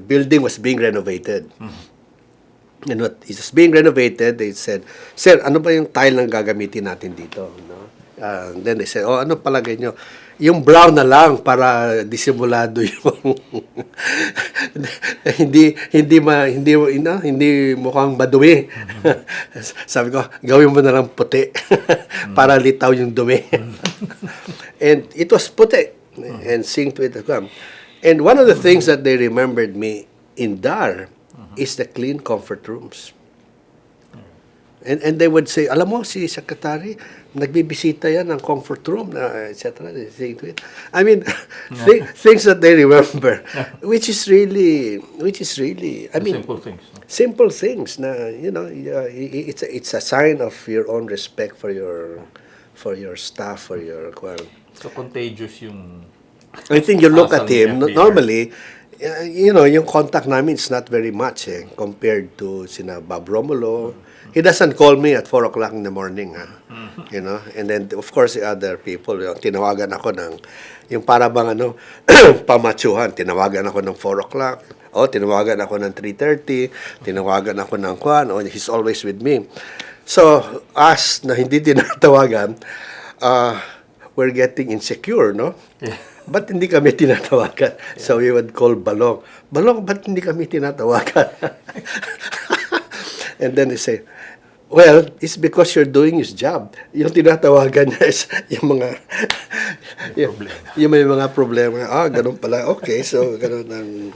building was being renovated. And what is being renovated, they said, "Sir, ano ba yung tile na gagamitin natin dito?" No? Then they said, "Oh, ano palagay nyo? Yung brown na lang para disimulado yung hindi mukhang madumi." Sabi ko, gawin mo na lang puti para litaw yung dumi. And it was puti and synced with the gum. And one of the things that they remembered me in DAR is the clean comfort rooms. And they would say, "Alam mo, si Secretary, nagbibisita yan ng comfort room, etc." I mean, things that they remember, which is really, I mean, Simple things. No? simple things. Na it's a sign of your own respect for your staff, for your. So contagious yung. I think you look at him. FVR. Normally, yung contact namin is not very much compared to sina Bob Romulo. He doesn't call me at 4 o'clock in the morning, And then, of course, the other people, tinawagan ako ng, yung para bang pamachuhan, tinawagan ako ng 4 o'clock, tinawagan ako ng 3:30, tinawagan ako ng he's always with me. So, us na hindi tinatawagan, we're getting insecure, no? Yeah. Ba't hindi kami tinatawagan? So, we would call Balong, "Balong, ba't hindi kami tinatawagan?" And then they say, Well, it's because you're doing his job. Yung tinatawagan niya is yung mga yung, problema. yung may mga problema. Ganun pala. Okay, so ganun ang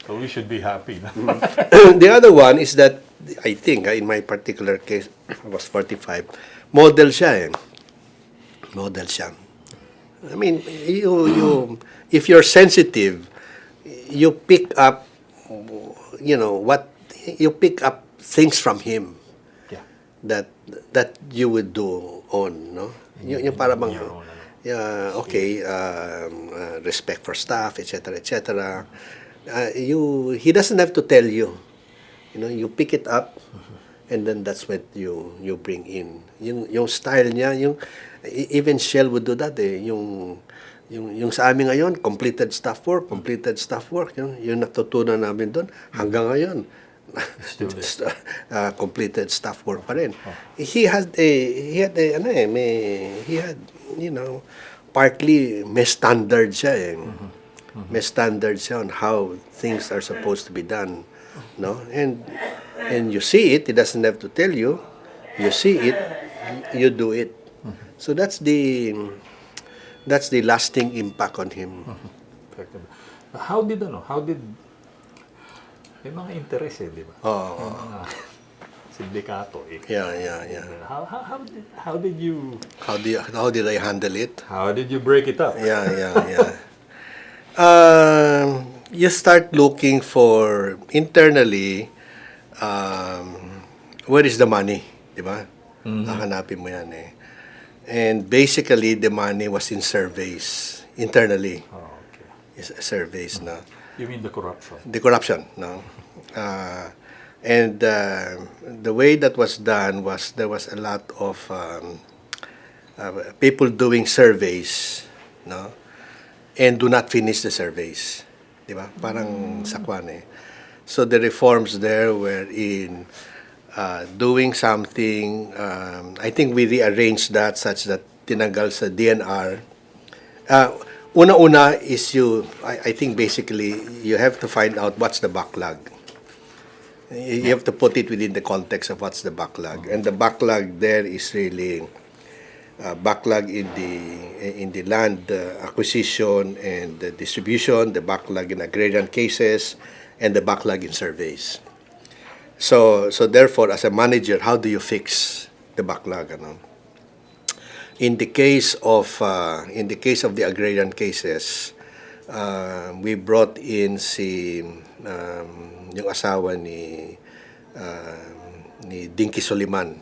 So we should be happy. No? the other one is that I think in my particular case, I was 45. Model siya eh. Model siya. I mean, if you're sensitive, you pick up, you pick up things from him Yeah. that you would do on, no? Yung para bang, Your own, ano. yeah, okay, respect for staff, etc., etc. He doesn't have to tell you. You pick it up, and then that's what you bring in. Yung style niya, even Shell would do that eh. Yung sa amin ngayon, completed staff work. Yung natutunan namin doon hanggang ngayon. Still there. Just, completed staff work pa rin. He had partly may standard siya eh. May standard siya on how things are supposed to be done, no? And you see it. He doesn't have to tell you. You see it. You do it. So that's the lasting impact on him. Effective. How did may mga interest eh, di ba? May mga sindikato eh. Yeah. How did you How did I handle it? how did you break it up? Yeah. You start looking for internally, where is the money, di ba? Hahanapin mo yan eh. And basically, the money was in surveys internally. Oh, okay. Surveys, no? You mean the corruption? The corruption, no? And the way that was done was there was a lot of people doing surveys, no? And do not finish the surveys. Di ba? Parang sakwan eh. So the reforms there were in doing something. I think we rearranged that such that tinanggal sa DNR. Una-una is I think basically you have to find out what's the backlog. You have to put it within the context of what's the backlog. And the backlog there is really backlog in the land acquisition and the distribution, the backlog in agrarian cases, and the backlog in surveys. So therefore, as a manager, how do you fix the backlog? In the case of the agrarian cases, we brought in yung asawa ni Dinky Soliman,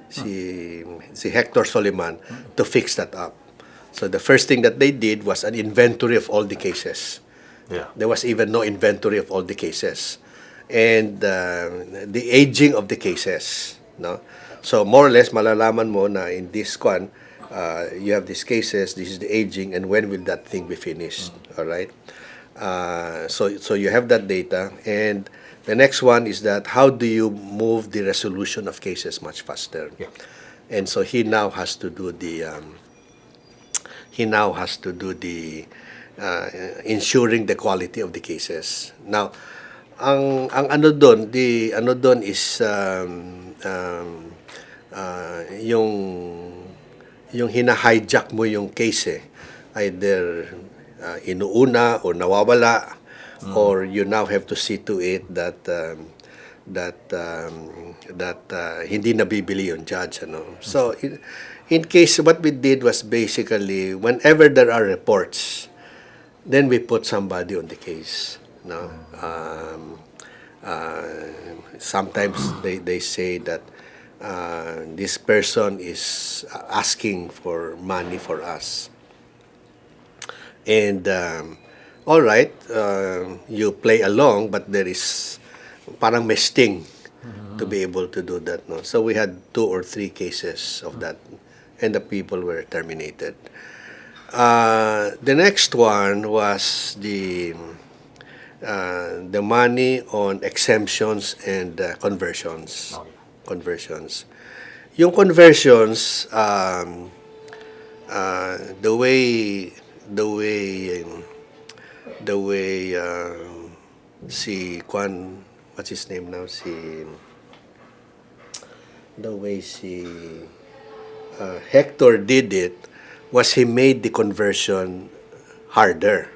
si Hector Soliman, to fix that up. So the first thing that they did was an inventory of all the cases. Yeah. There was even no inventory of all the cases. And the aging of the cases, no? So more or less malalaman mo na in this one, you have these cases, this is the aging, and when will that thing be finished? All right. So you have that data, and the next one is that how do you move the resolution of cases much faster? Yeah. And so he now has to do the ensuring the quality of the cases. Now, ang ano doon, is yung hina-hijack mo yung case eh. Either inuuna or nawawala, or you now have to see to it that hindi nabibili yung judge, So in case, what we did was basically whenever there are reports, then we put somebody on the case, no? Sometimes they say that this person is asking for money for us. And all right, you play along, but there is parang may sting to be able to do that. No? So we had 2 or 3 cases of that, and the people were terminated. The next one was the money on exemptions and conversions. Okay. Conversions. Yung conversions, the way si Kwan, what's his name now? Hector did it was he made the conversion harder.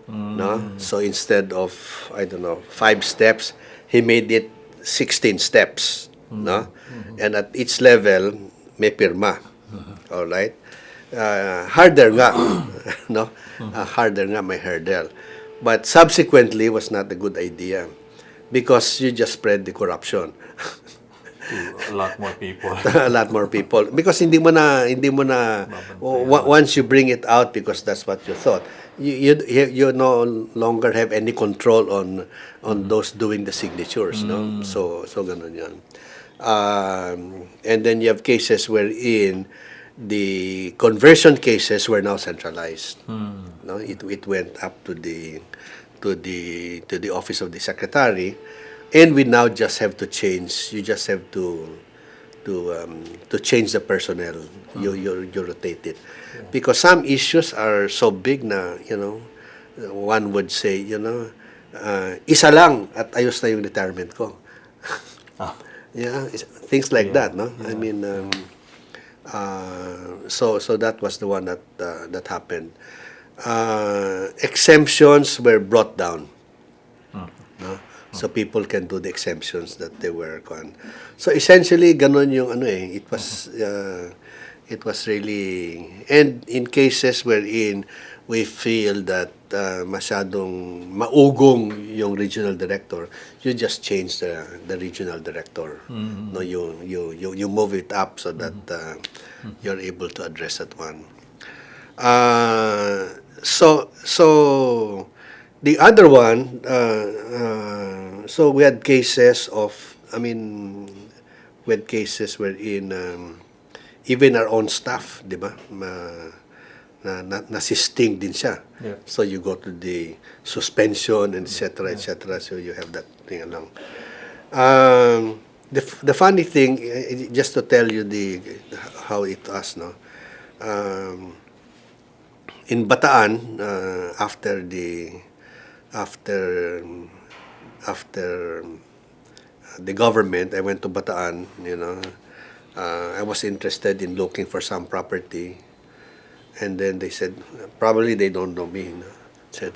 No? So instead of, I don't know, 5 steps, he made it 16 steps. No? And at each level, may pirma. All right? Harder nga. No? Harder nga, may hurdle. But subsequently, was not a good idea because you just spread the corruption. To a lot more people. A lot more people because hindi mo na once you bring it out because that's what you thought, you no longer have any control on those doing the signatures, no? So ganun yun. And then you have cases wherein the conversion cases were now centralized. No, it went up to the office of the secretary. And we now just have to change. You just have to change the personnel. You rotate it, because some issues are so big na one would say isa lang at ayos na yung retirement ko. Yeah, things like that, no? I mean, so that was the one that happened. Exemptions were brought down. No? So people can do the exemptions that they were on. So essentially, ganon yung it was really, and in cases wherein we feel that masyadong maugong yung regional director, you just change the regional director. No, you move it up so that you're able to address that one. So the other one, so we had cases wherein even our own staff, di ba, nasisting din siya. Yeah. So you go to the suspension, and etc., etc. So you have that thing along. The funny thing, just to tell you how it was, no. In Bataan, after the government, I went to Bataan. I was interested in looking for some property, and then they said, probably they don't know me. Said,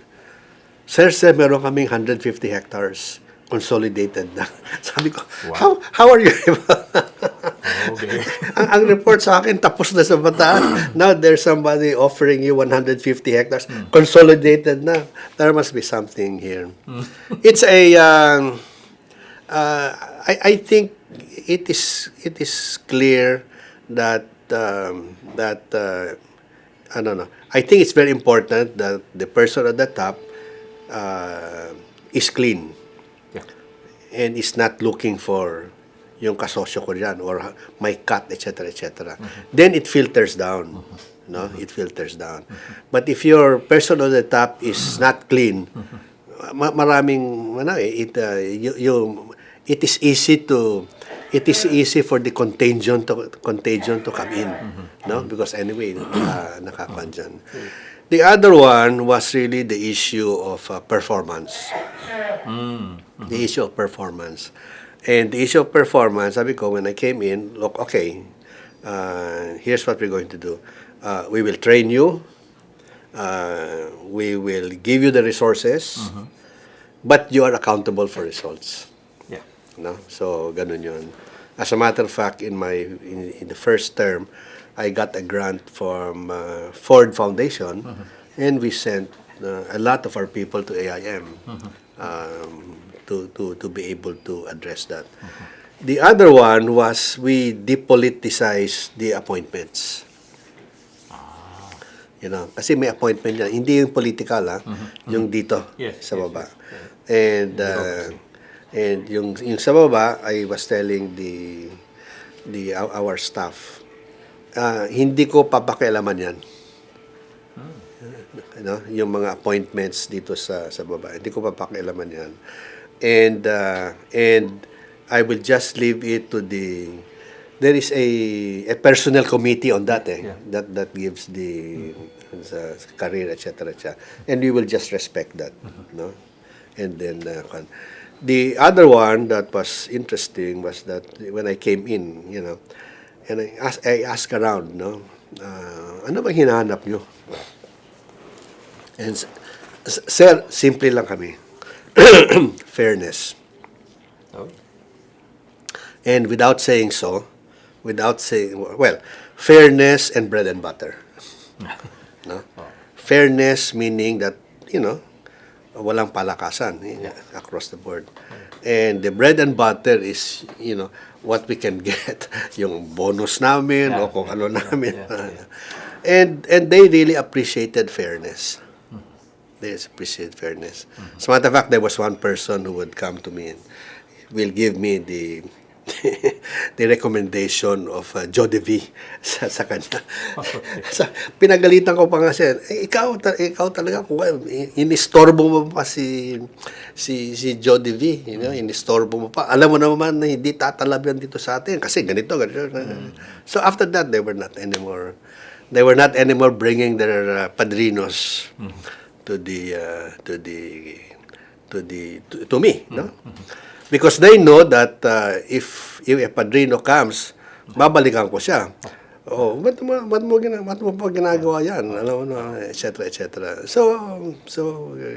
sir, meron kaming 150 hectares consolidated na. Sabi ko, wow. How are you able? Okay. ang report sa akin, tapos na sa Bataan. Now there's somebody offering you 150 hectares consolidated na. There must be something here. It's I think it is clear that I don't know. I think it's very important that the person at the top is clean. Yeah. And is not looking for yung kasosyo ko dyan or my cut, etc., etc. Then it filters down. No, it filters down. But if your person on the top is not clean, maraming it is easy for the contagion to come in, no? Because anyway, nakakuan dyan. The other one was really the issue of performance. The issue of performance. And the issue of performance, sabi ko, when I came in, look, okay, here's what we're going to do. We will train you. We will give you the resources. But you are accountable for results. Yeah. No? So, ganun yun. As a matter of fact, in the first term, I got a grant from Ford Foundation, and we sent a lot of our people to AIM to be able to address that. The other one was we depoliticized the appointments. Kasi may appointment yan. Hindi yung political, yung dito sa baba. Yes. And yung sa baba, I was telling our staff, hindi ko papakialaman yan. Yung mga appointments dito sa baba, hindi ko papakialaman yan. And I will just leave it to there is a personnel committee on that, that gives the career, etc., etc. And we will just respect that, no? And then The other one that was interesting was that when I came in, and I asked around, ano ba hinahanap nyo? And sir, simple lang kami. Fairness. Oh. And without saying, well, fairness and bread and butter. No? Fairness meaning that, walang palakasan across the board. And the bread and butter is, what we can get, yung bonus namin o kung ano namin. And they really appreciated fairness. They appreciate fairness. As a matter of fact, there was one person who would come to me and will give me the the recommendation of Jody V sa kanya. So, pinagalitan ko pa nga siya, ikaw talaga, kung inistorbo mo pa si Jody V, inistorbo mo pa. Alam mo naman na hindi tatalab yan dito sa atin kasi ganito. So after that, they were not anymore bringing their padrinos to me, no? Because they know that if a padrino comes, babalikan ko siya. Oh, ba't mo pa ginagawa yan? Alam mo na, et cetera. So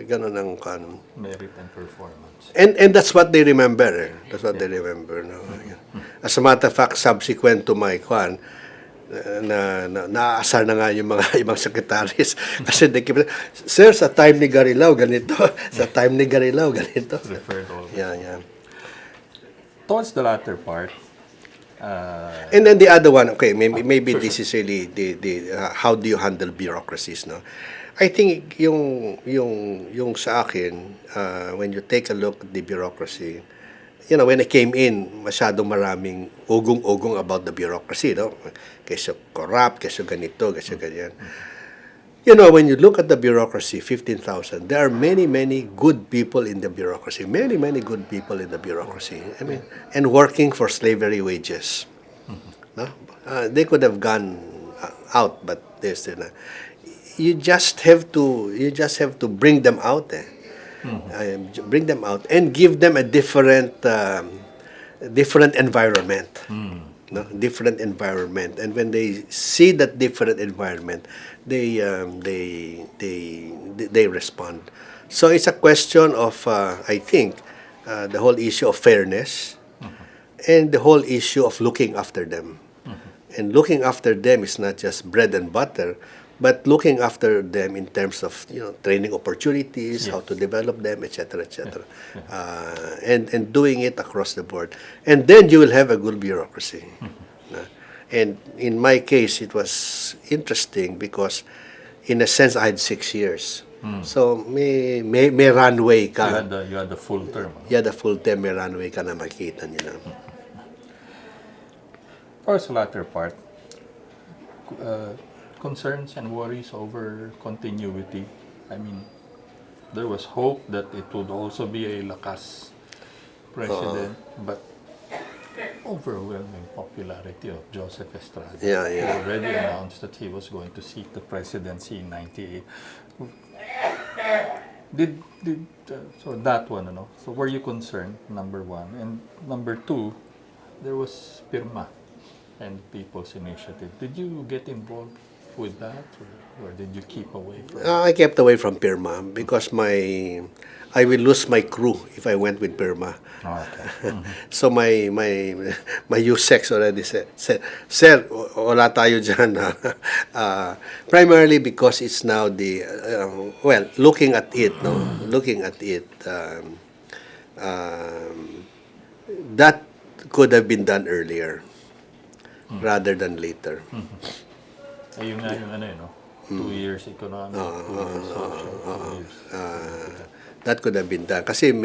ganun ang kanon. Merit and performance. And that's what they remember. That's what they remember. No? As a matter of fact, subsequent to my naasar na nga yung mga ibang secretaries kasi sir, sa time ni Garilao ganito, sa time ni Garilao ganito. Referred always. Yeah. Towards the latter part, and then the other one, okay, maybe this is really the how do you handle bureaucracies, no? I think yung sa akin, when you take a look at the bureaucracy, when I came in, masyadong maraming ugong-ugong about the bureaucracy, no? Kesyo corrupt, kesyo ganito, kesyo ganyan. When you look at the bureaucracy, 15,000, there are many, many good people in the bureaucracy. Many, many good people in the bureaucracy. I mean, and working for slavery wages. No? They could have gone out, but they're still not. You just have to bring them out. Bring them out and give them a different environment. No? Different environment, and when they see that different environment, they respond. So it's a question of I think the whole issue of fairness and the whole issue of looking after them. And looking after them is not just bread and butter, but looking after them in terms of training opportunities, how to develop them, etc., etc., and doing it across the board, and then you will have a good bureaucracy. And in my case, it was interesting because, in a sense, I had 6 years. So may runway ka. You had the full term. You had the full term, may runway ka na makita nila. Towards the latter part, concerns and worries over continuity. I mean, there was hope that it would also be a lakas president, but overwhelming popularity of Joseph Estrada. He already announced that he was going to seek the presidency in '98. So that one, So were you concerned? Number one, and number two, there was PIRMA and People's Initiative. Did you get involved with that, or did you keep away from it? I kept away from PIRMA because I will lose my crew if I went with PIRMA. Oh, okay. So my USEX already said, sir, wala tayo dyan. Primarily because it's now looking at it, that could have been done earlier rather than later. Ayun nga yung 2 years economic, 2 years social, 2 years. That could have been done. Kasi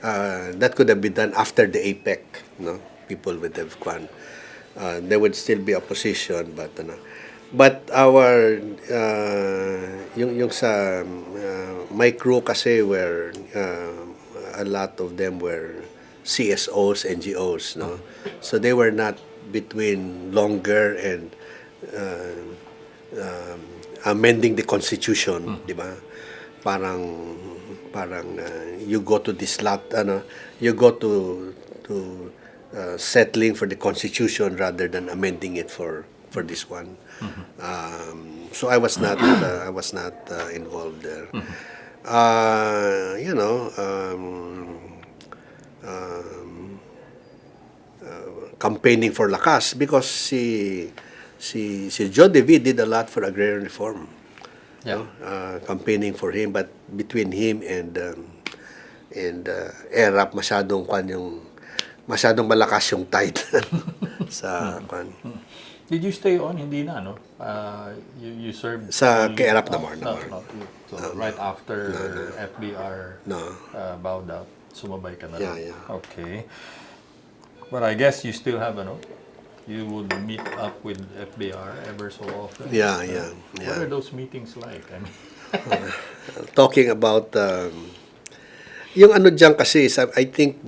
that could have been done after the APEC, no? People would have gone. There would still be opposition, but our yung sa my crew kasi were a lot of them were CSOs, NGOs, no? So they were not between longer and amending the constitution, di ba? parang you go to this lot, you go to settling for the Constitution rather than amending it for this one. So I was not involved there. You know, campaigning for Lakas because si Joe David did a lot for agrarian reform. Yeah. Campaigning for him, but between him and ERAP masyadong malakas yung tide sa kwan. Did you stay on? Hindi na, no? You served Sa only- kay ERAP no, naman. So, right after FBR bowed out, sumabay ka na lang. Yeah. Okay. But I guess you still have, you would meet up with FBR ever so often. Yeah. What are those meetings like? I mean, Talking about yung ano diyan kasi is, I think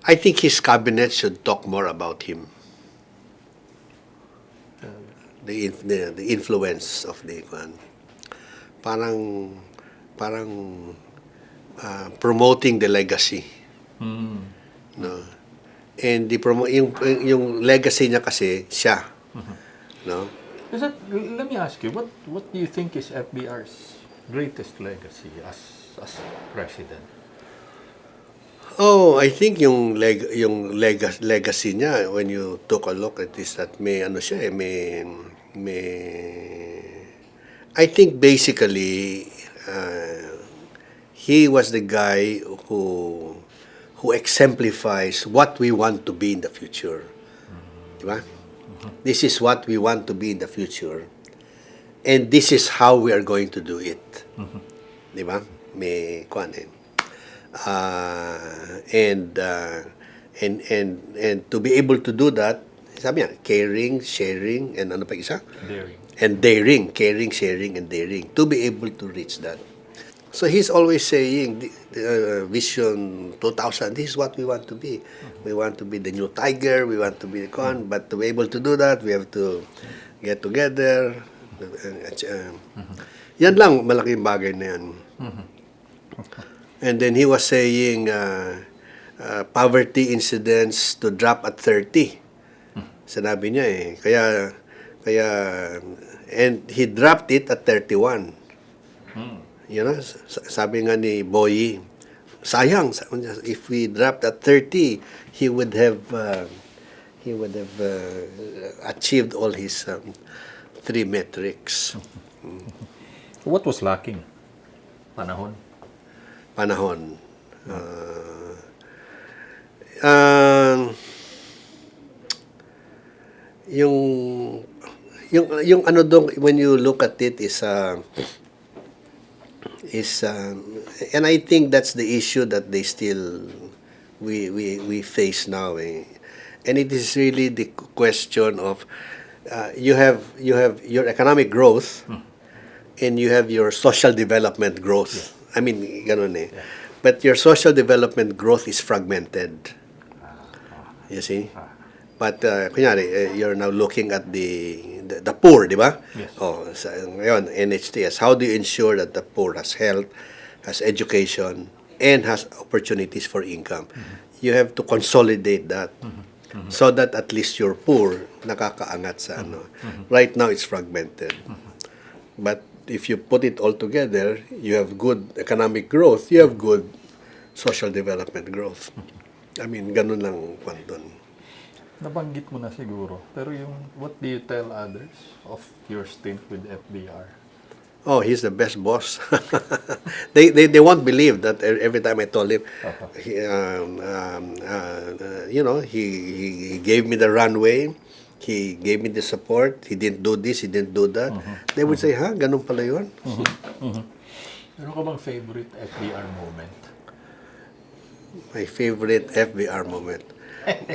I think his cabinet should talk more about him. The influence of the kwan. Parang promoting the legacy. No. And yung legacy niya kasi siya. No. let me ask you, what do you think is FBR's greatest legacy as president? Oh, I think yung legacy niya, when you took a look at this, that may siya I think basically he was the guy who exemplifies what we want to be in the future. Diba? This is what we want to be in the future. And this is how we are going to do it. Diba? May kuan and to be able to do that, sabi niya, caring, sharing, and ano pa isa? Daring. And daring, caring, sharing, and daring, to be able to reach that. So he's always saying, Vision 2000, this is what we want to be. We want to be the new tiger, we want to be the con, but to be able to do that, we have to get together. Yan lang, malaking bagay na yan. And then he was saying poverty incidence to drop at 30. Sinabi niya Kaya and he dropped it at 31. You know, sabi nga ni Boyi, sayang, if we dropped at 30, he would have achieved all his 3 metrics. What was lacking? Panahon. Yung ano dong, when you look at it is and I think that's the issue that they still we face now, and it is really the question of you have your economic growth and you have your social development growth. I mean, ganun . But your social development growth is fragmented. You see? But kunyari, you're now looking at the poor, di ba? Yes. Ngayon, NHTS, how do you ensure that the poor has health, has education, and has opportunities for income? You have to consolidate that so that at least your poor nakakaangat sa ano. Right now, it's fragmented. But if you put it all together, you have good economic growth, you have good social development growth. I mean, ganun lang kwanton. Nabanggit mo na siguro. Pero what do you tell others of your stint with FBR? Oh, he's the best boss. They won't believe that every time I told him, he gave me the runway, he gave me the support, he didn't do this, he didn't do that. They would say, ganun pala yun? Meron ka bang favorite FBR moment? My favorite FVR moment.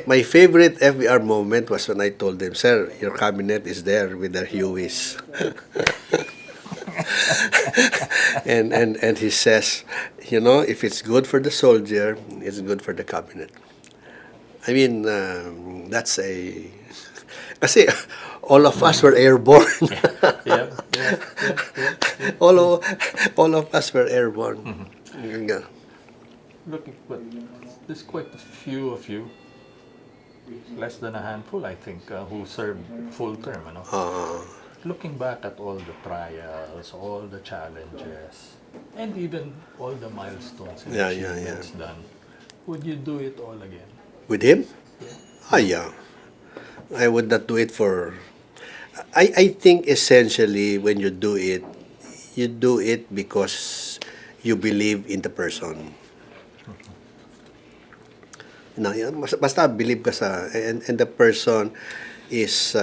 My favorite FVR moment was when I told them, sir, your cabinet is there with their Hueys. and he says, if it's good for the soldier, it's good for the cabinet. I mean, that's a... Kasi all of us were airborne. Yeah, yeah, yeah. all of us were airborne. Yeah. Look, but there's quite a few of you, less than a handful, I think, who served full term. You know? Looking back at all the trials, all the challenges, and even all the milestones and Yeah, achievements done, would you do it all again? With him? Yeah. I would not do it for... I think essentially when you do it because you believe in the person. Basta believe ka sa... And the person is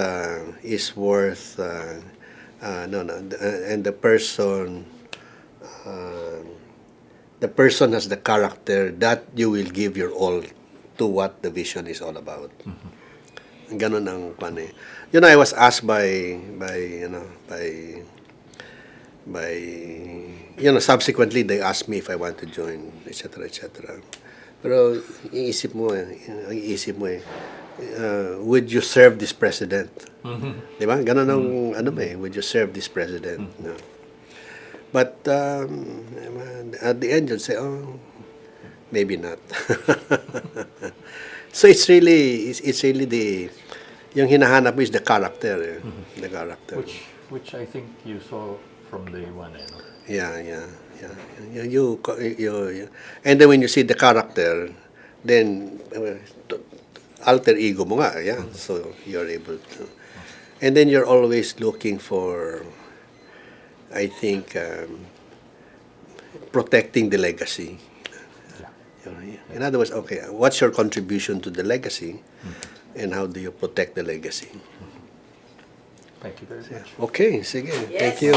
worth... and the person has the character that you will give your all to what the vision is all about. Ganon ang kwan eh. I was asked by subsequently they asked me if I want to join, etc., etc. Pero iisip mo eh, would you serve this president? Di ba? Ganon ang would you serve this president? No. But at the end, you'll say, oh, maybe not. So it's really the, yung hinahanap mo is the character. The character. Which I think you saw from day one. No? Yeah. You, and then when you see the character, then alter ego mo nga, yeah. So you're able to. And then you're always looking for, I think, protecting the legacy. In other words, okay, what's your contribution to the legacy, and how do you protect the legacy? Thank you very much. Okay, sige. Thank you.